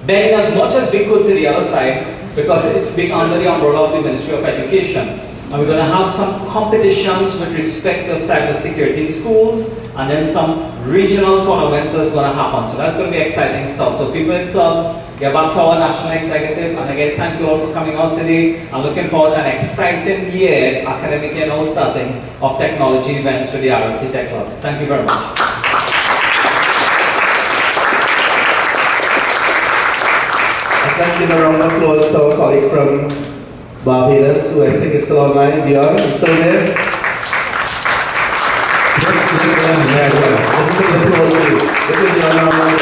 bending as much as we could to the other side, because it's being under the umbrella of the Ministry of Education. And we're going to have some competitions with respect to cybersecurity in schools, and then some regional tournaments that's going to happen. So that's going to be exciting stuff. So people in clubs, get back to our national executive, and again, thank you all for coming out today. I'm looking forward to an exciting year, academic year now starting, of technology events with the RSC Tech Clubs. Thank you very much. Let's give a round of applause to our colleague from Barbados, who I think is still online. Dion, you still there? Let's take the applause with you. This is Dion online.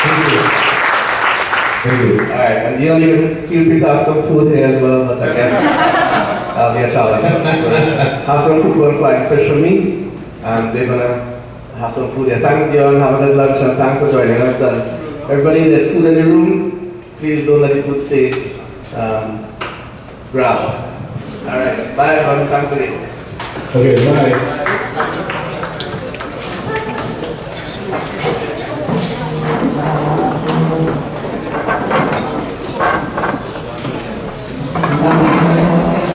Thank you. Alright, and Dion, you feel free to have some food here as well, but I guess that'll be a challenge. So, have some cooked and flying fish for me, and we're gonna have some food here. Thanks, Dion. Have a good lunch, and thanks for joining us. And everybody, there's food in the room. Please don't let the food stay grab. Alright, bye everyone. Thanks again. Okay, bye.